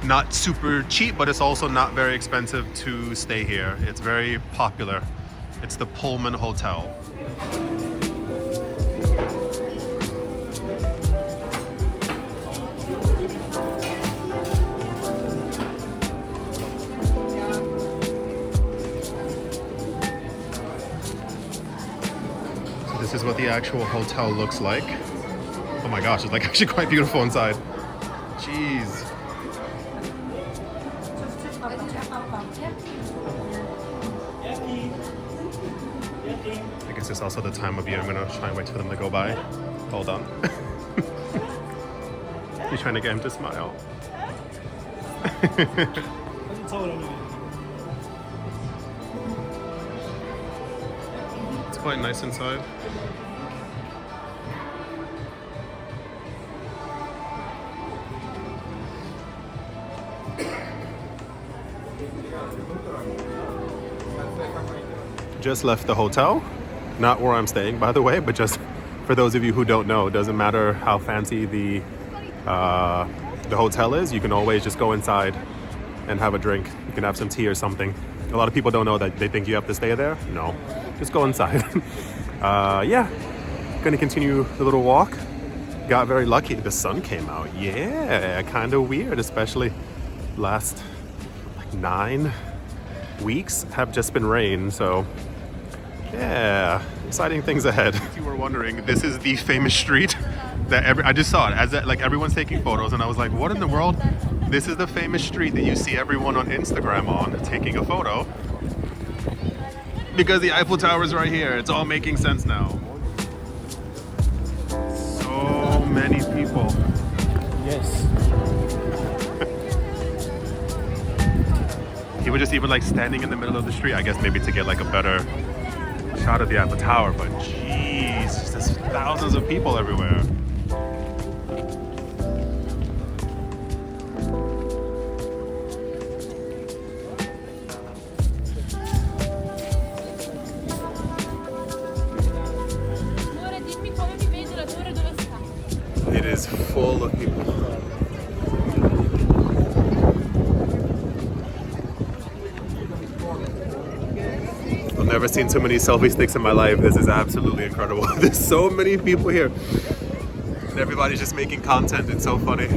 not super cheap, but it's also not very expensive to stay here. It's very popular. It's the Pullman Hotel. So this is what the actual hotel looks like. Oh my gosh, it's like actually quite beautiful inside. Jeez. I guess it's also the time of year. I'm gonna try and wait for them to go by. Hold on. You're trying to get him to smile. It's quite nice inside. Just left the hotel. Not where I'm staying, by the way, but just for those of you who don't know, it doesn't matter how fancy the hotel is. You can always just go inside and have a drink. You can have some tea or something. A lot of people don't know that. They think you have to stay there. No, just go inside. Yeah, gonna continue the little walk. Got very lucky. The sun came out. Yeah, kind of weird, especially last like 9 weeks have just been rain, so yeah, exciting things ahead. If you were wondering, this is the famous street that I just saw it as like everyone's taking photos, and I was like, what in the world? This is the famous street that you see everyone on Instagram on taking a photo, because the Eiffel Tower is right here. It's all making sense now. So many people. Yes. People just even like standing in the middle of the street, I guess maybe to get like a better shot of the Eiffel Tower, but jeez, there's thousands of people everywhere. It is full of people. I've never seen so many selfie sticks in my life. This is absolutely incredible. There's so many people here. And everybody's just making content. It's so funny.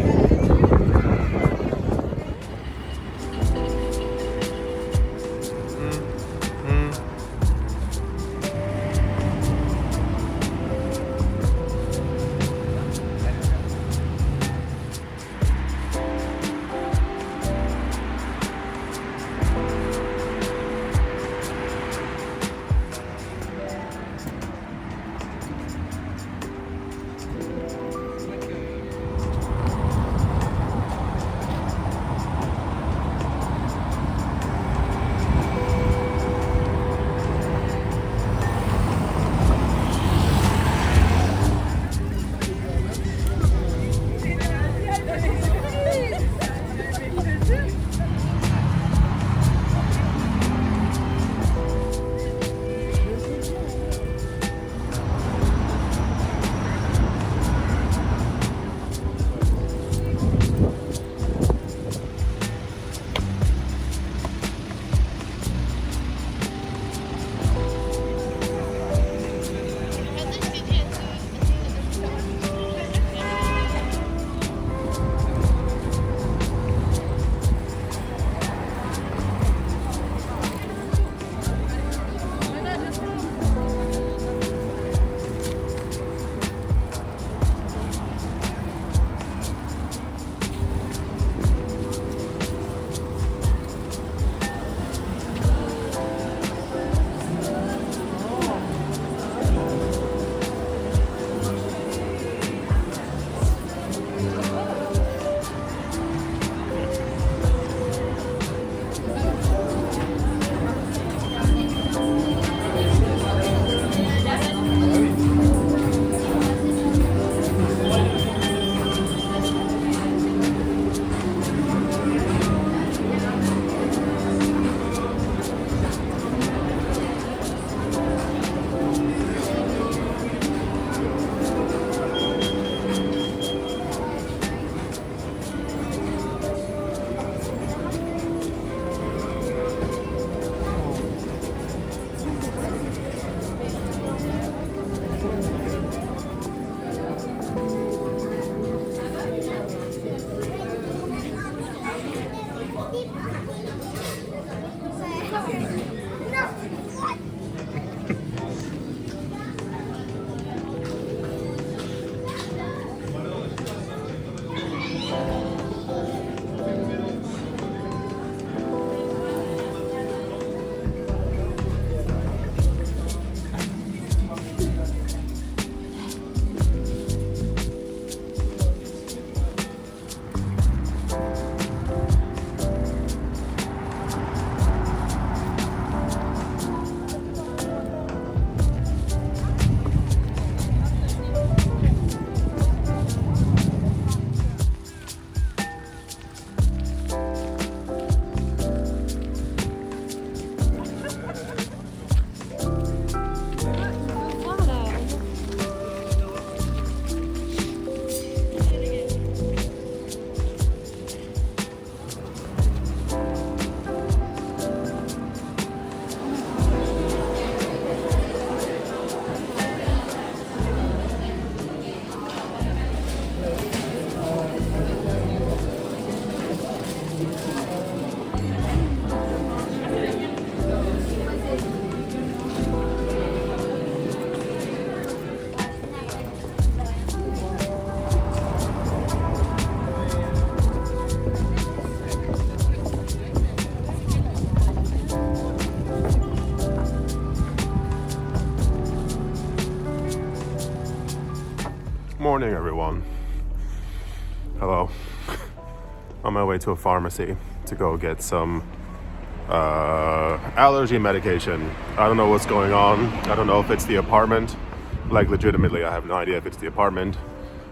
Morning, everyone. Hello. On my way to a pharmacy to go get some allergy medication. I don't know what's going on. I don't know if it's the apartment. Like, legitimately, I have no idea if it's the apartment.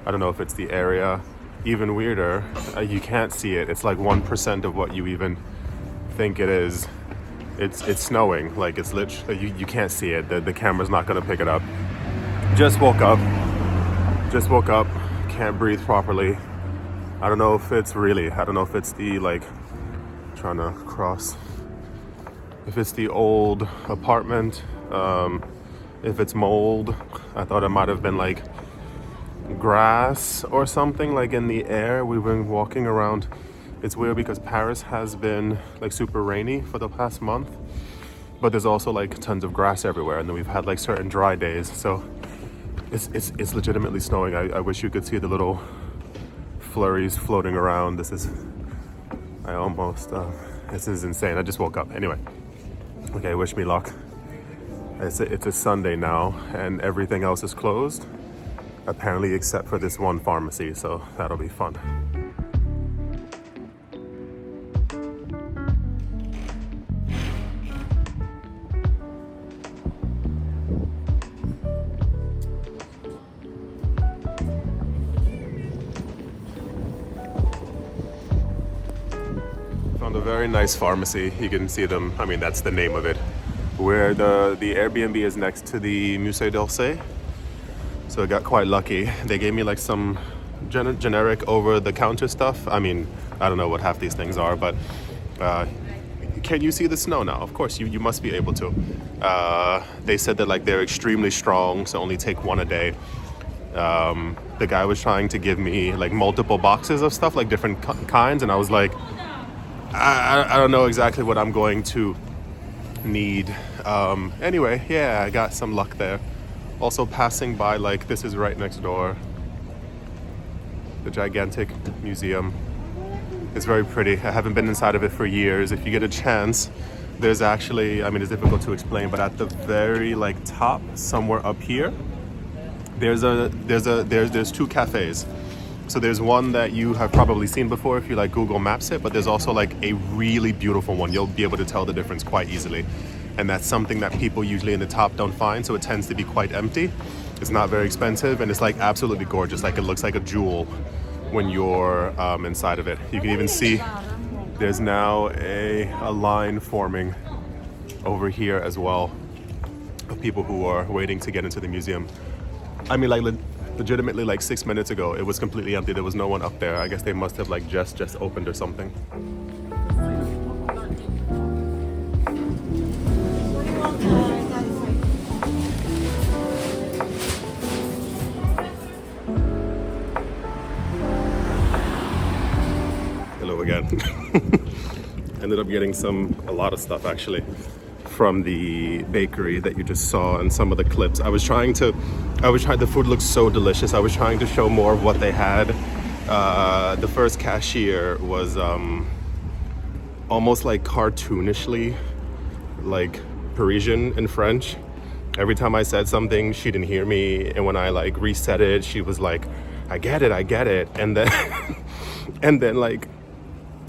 I don't know if it's the area. Even weirder, you can't see it. It's like 1% of what you even think it is. It's snowing. Like, it's literally, you can't see it. The camera's not gonna pick it up. Just woke up. Can't breathe properly. I don't know if it's the, like, trying to cross. If it's the old apartment, if it's mold. I thought it might have been like grass or something, like in the air. We've been walking around. It's weird because Paris has been like super rainy for the past month, but there's also like tons of grass everywhere, and then we've had like certain dry days, so it's legitimately snowing. I wish you could see the little flurries floating around. This is insane. I just woke up. Anyway, okay, wish me luck. It's a Sunday now, and everything else is closed, apparently, except for this one pharmacy, so that'll be fun. Found a very nice pharmacy. You can see them. I mean, that's the name of it. Where the Airbnb is next to the Musee D'Orsay. So I got quite lucky. They gave me like some generic over-the-counter stuff. I mean, I don't know what half these things are, but can you see the snow now? Of course, you must be able to. They said that like they're extremely strong, so only take one a day. The guy was trying to give me like multiple boxes of stuff, like different kinds, and I was like, I don't know exactly what I'm going to need. Anyway, yeah, I got some luck there. Also passing by, like, this is right next door, the gigantic museum. It's very pretty. I haven't been inside of it for years. If you get a chance, there's actually, I mean, it's difficult to explain, but at the very like top, somewhere up here, there's two cafes. So there's one that you have probably seen before if you like Google Maps it, but there's also like a really beautiful one. You'll be able to tell the difference quite easily. And that's something that people usually in the top don't find, so it tends to be quite empty. It's not very expensive, and it's like absolutely gorgeous. Like, it looks like a jewel when you're inside of it. You can even see there's now a line forming over here as well of people who are waiting to get into the museum. I mean, like, legitimately, like 6 minutes ago, it was completely empty. There was no one up there. I guess they must have like just opened or something. Hello again. Ended up getting a lot of stuff actually from the bakery that you just saw in some of the clips. The food looks so delicious. I was trying to show more of what they had. The first cashier was almost like cartoonishly like Parisian in French. Every time I said something, she didn't hear me, and when I like reset it, she was like, I get it. And then and then like,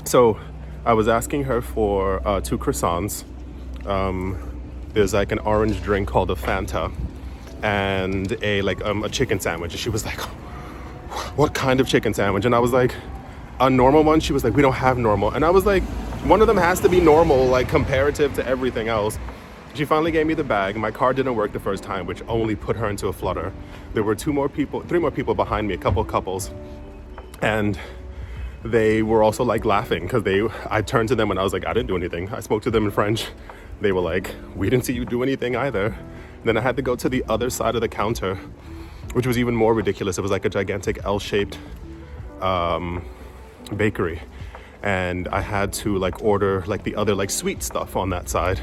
so I was asking her for 2 croissants. There's like an orange drink called a Fanta, and a chicken sandwich. And she was like, what kind of chicken sandwich? And I was like, a normal one? She was like, we don't have normal. And I was like, one of them has to be normal, like comparative to everything else. She finally gave me the bag. My car didn't work the first time, which only put her into a flutter. There were 3 more people behind me, a couple couples. And they were also like laughing because I turned to them and I was like, I didn't do anything. I spoke to them in French. They were like, we didn't see you do anything either. Then I had to go to the other side of the counter, which was even more ridiculous. It was like a gigantic L-shaped bakery. And I had to like order like the other like sweet stuff on that side.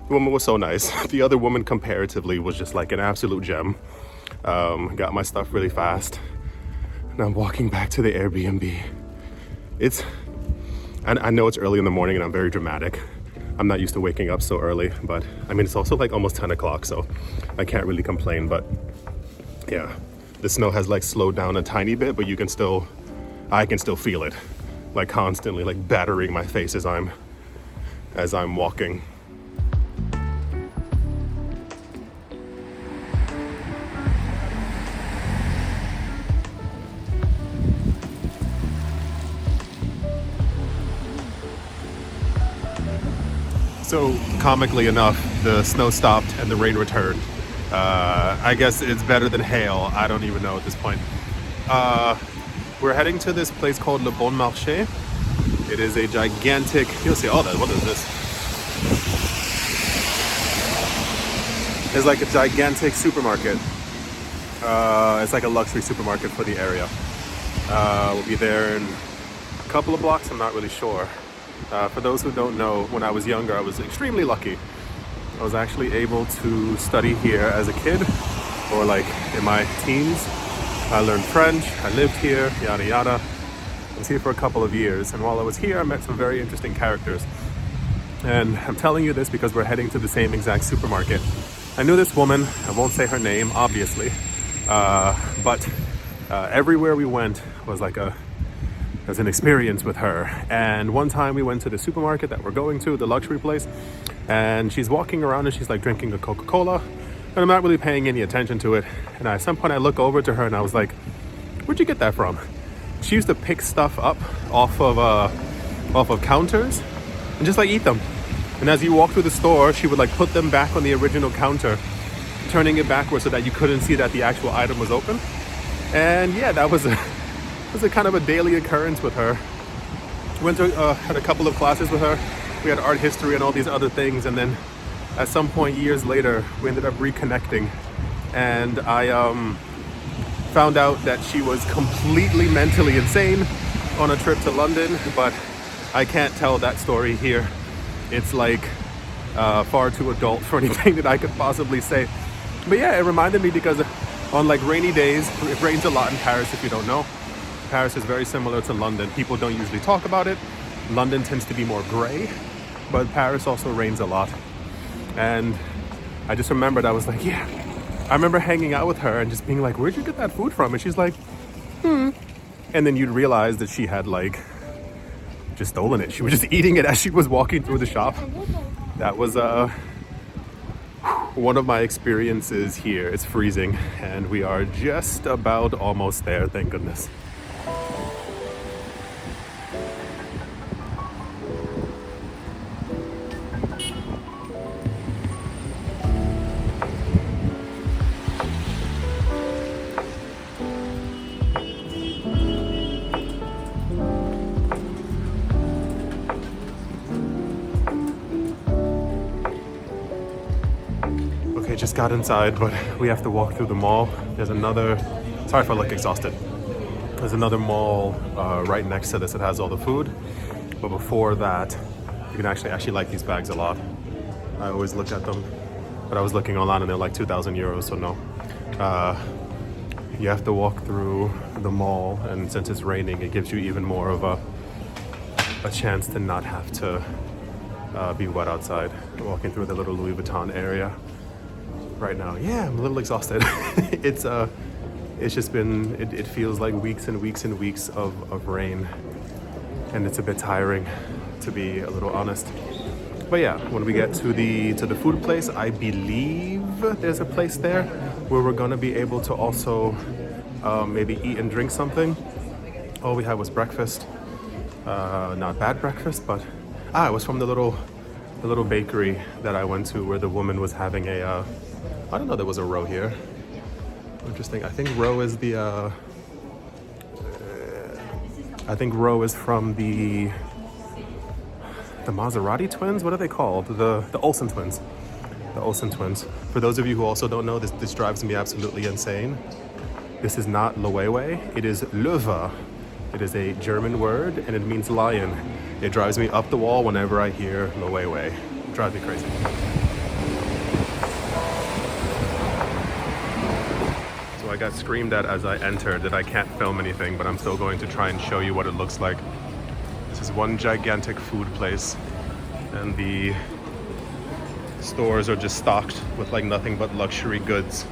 The woman was so nice. The other woman comparatively was just like an absolute gem. Got my stuff really fast. And I'm walking back to the Airbnb. I know it's early in the morning and I'm very dramatic. I'm not used to waking up so early, but I mean, it's also like almost 10 o'clock, so I can't really complain. But yeah, the snow has like slowed down a tiny bit, but I can still feel it, like constantly like battering my face as I'm walking. So comically enough, the snow stopped and the rain returned. I guess it's better than hail. I don't even know at this point. We're heading to this place called Le Bon Marche. It is a gigantic, you'll see all that, what is this? It's like a gigantic supermarket. It's like a luxury supermarket for the area. We'll be there in a couple of blocks, I'm not really sure. For those who don't know, when I was younger, I was extremely lucky. I was actually able to study here as a kid, or like in my teens. I learned French, I lived here, yada yada. I was here for a couple of years, and while I was here, I met some very interesting characters. And I'm telling you this because we're heading to the same exact supermarket. I knew this woman, I won't say her name, obviously, but everywhere we went was like as an experience with her. And one time we went to the supermarket that we're going to, the luxury place, and she's walking around and she's like drinking a Coca-Cola, and I'm not really paying any attention to it. And at some point I look over to her and I was like, where'd you get that from? She used to pick stuff up off of counters and just like eat them. And as you walk through the store, she would like put them back on the original counter, turning it backwards so that you couldn't see that the actual item was open. And yeah, that was a kind of a daily occurrence with her. Went to had a couple of classes with her. We had art history and all these other things, and then at some point years later we ended up reconnecting, and I found out that she was completely mentally insane on a trip to London, but I can't tell that story here. It's like far too adult for anything that I could possibly say. But yeah, it reminded me because on like rainy days, it rains a lot in Paris if you don't know. Paris is very similar to London. People don't usually talk about it. London tends to be more gray, but Paris also rains a lot. And I just remembered, I was like, yeah. I remember hanging out with her and just being like, where'd you get that food from? And she's like, And then you'd realize that she had like just stolen it. She was just eating it as she was walking through the shop. That was one of my experiences here. It's freezing and we are just about almost there, thank goodness. Just got inside, but we have to walk through the mall. There's another, sorry if I look exhausted. There's another mall right next to this that has all the food. But before that, you can actually like these bags a lot. I always look at them, but I was looking online and they're like 2,000 euros, so no. You have to walk through the mall, and since it's raining, it gives you even more of a chance to not have to be wet outside. Walking through the little Louis Vuitton area right now. Yeah, I'm a little exhausted. It's just been, it feels like weeks and weeks and weeks of rain, and it's a bit tiring, to be a little honest. But yeah, when we get to the food place, I believe there's a place there where we're gonna be able to also maybe eat and drink something. All we had was breakfast. Not bad breakfast, but it was from the little bakery that I went to, where the woman was having a I don't know, there was a row here. Interesting. I think row is the I think row is from the Maserati twins. What are they called? The Olsen twins. The Olsen twins. For those of you who also don't know, this drives me absolutely insane. This is not Loewe, it is Löwe. It is a German word and it means lion. It drives me up the wall whenever I hear Loewe. It drives me crazy. So I got screamed at as I entered that I can't film anything, but I'm still going to try and show you what it looks like. This is one gigantic food place, and the stores are just stocked with like nothing but luxury goods.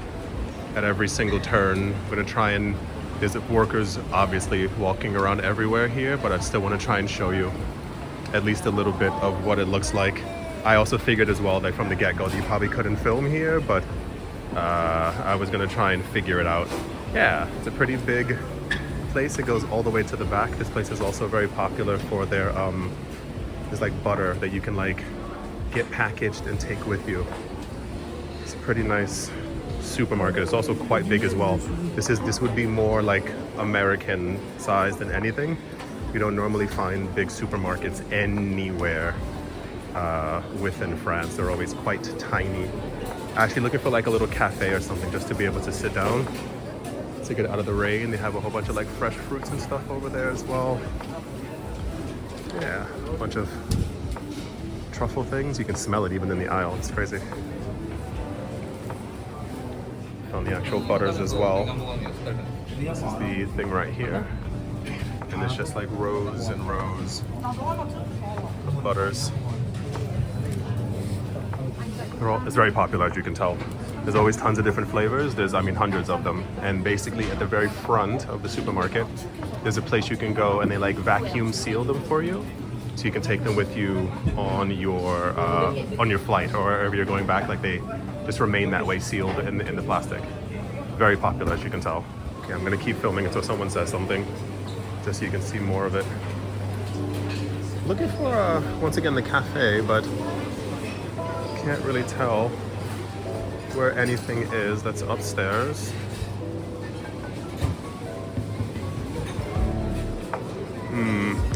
at every single turn. I'm gonna try and, there's workers obviously walking around everywhere here, but I still want to try and show you at least a little bit of what it looks like. I also figured as well, like from the get-go, that you probably couldn't film here, but I was gonna try and figure it out. Yeah, it's a pretty big place. It goes all the way to the back. This place is also very popular for their there's like butter that you can like get packaged and take with you. It's a pretty nice supermarket. It's also quite big as well. This would be more like American size than anything. You don't normally find big supermarkets anywhere within France. They're always quite tiny. Actually looking for like a little cafe or something just to be able to sit down to get out of the rain. They have a whole bunch of like fresh fruits and stuff over there as well. Yeah, a bunch of truffle things. You can smell it even in the aisle. It's crazy. Found the actual butters as well. This is the thing right here. And it's just like rows and rows of butters. It's very popular, as you can tell. There's always tons of different flavors. There's, I mean, hundreds of them. And basically at the very front of the supermarket, there's a place you can go and they like vacuum seal them for you. So you can take them with you on your flight or wherever you're going back. Like they just remain that way sealed in the plastic. Very popular, as you can tell. Okay, I'm gonna keep filming until someone says something, just so you can see more of it. Looking for, once again, the cafe, but can't really tell where anything is that's upstairs.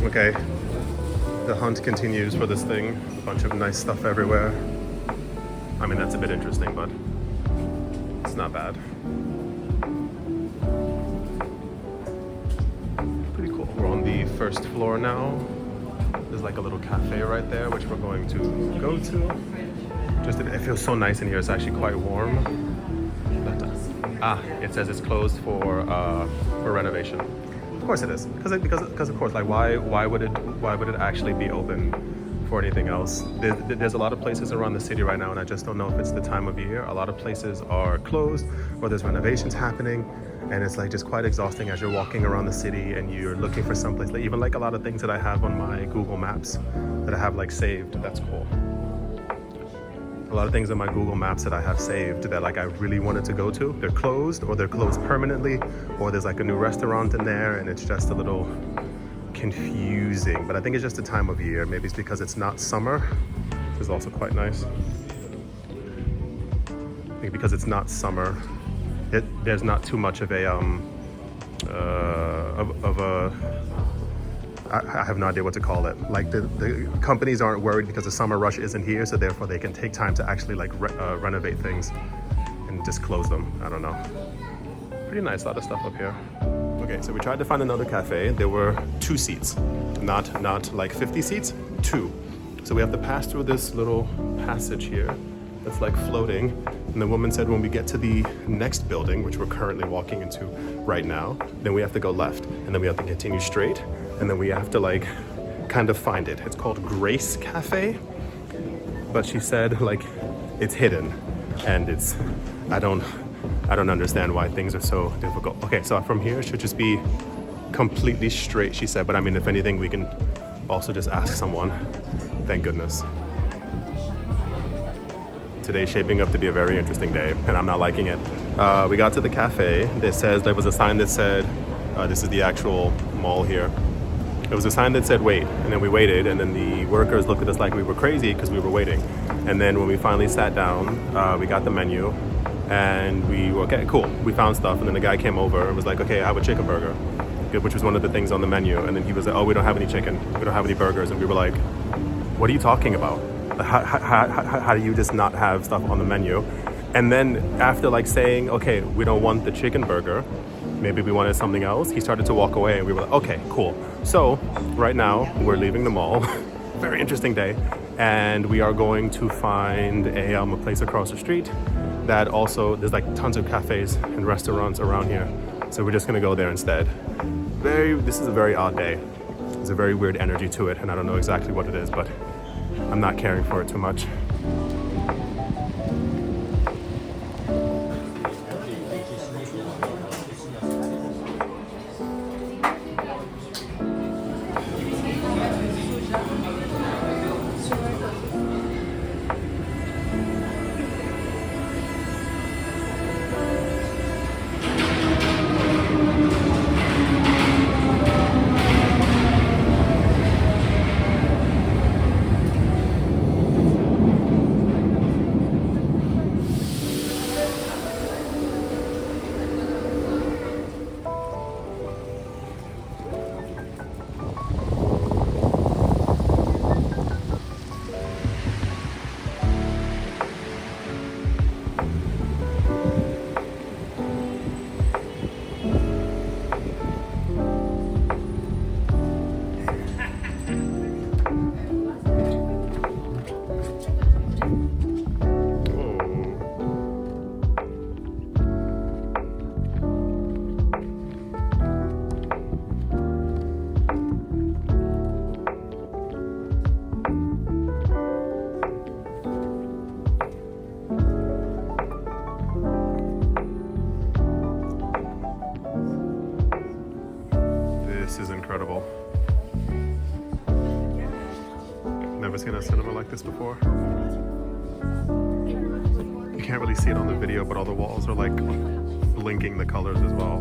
Okay. The hunt continues for this thing. A bunch of nice stuff everywhere. I mean, that's a bit interesting, but it's not bad. Pretty cool. We're on the first floor now. There's like a little cafe right there, which we're going to go to. It feels so nice in here. It's actually quite warm. But, it says it's closed for renovation. Of course it is, because of course, like why would it actually be open for anything else? There's a lot of places around the city right now, and I just don't know if it's the time of year. A lot of places are closed, or there's renovations happening, and it's like just quite exhausting as you're walking around the city and you're looking for someplace. Like even like a lot of things that I have on my Google Maps that I have like saved. That's cool. A lot of things on my Google Maps that I have saved that like I really wanted to go to, they're closed, or they're closed permanently, or there's like a new restaurant in there, and it's just a little confusing. But I think it's just the time of year. Maybe it's because it's not summer, which is also quite nice. I think because it's not summer, there's not too much of a I have no idea what to call it. Like the companies aren't worried because the summer rush isn't here, so therefore they can take time to actually like renovate things and just close them. I don't know. Pretty nice, lot of stuff up here. Okay, so we tried to find another cafe. There were 2 seats, not like 50 seats, 2. So we have to pass through this little passage here that's like floating. And the woman said when we get to the next building, which we're currently walking into right now, then we have to go left, and then we have to continue straight, and then we have to like kind of find it. It's called Grace Cafe, but she said like it's hidden, and it's I don't understand why things are so difficult. Okay, so from here it should just be completely straight, she said, but I mean, if anything, we can also just ask someone. Thank goodness. Today's shaping up to be a very interesting day, and I'm not liking it. We got to the cafe. There was a sign that said, this is the actual mall here. There was a sign that said wait, and then we waited, and then the workers looked at us like we were crazy because we were waiting. And then when we finally sat down, we got the menu, and we were, okay, cool, we found stuff. And then the guy came over and was like, okay, I have a chicken burger, which was one of the things on the menu. And then he was like, oh, we don't have any chicken, we don't have any burgers. And we were like, what are you talking about? How do you just not have stuff on the menu? And then after like saying, okay, we don't want the chicken burger, maybe we wanted something else, he started to walk away, and we were like, okay, cool. So right now we're leaving the mall. Very interesting day. And we are going to find a place across the street that also, there's like tons of cafes and restaurants around here. So we're just gonna go there instead. This is a very odd day. There's a very weird energy to it, and I don't know exactly what it is, but I'm not caring for it too much. incredible. Never seen a cinema like this before. You can't really see it on the video, but all the walls are like blinking the colors as well.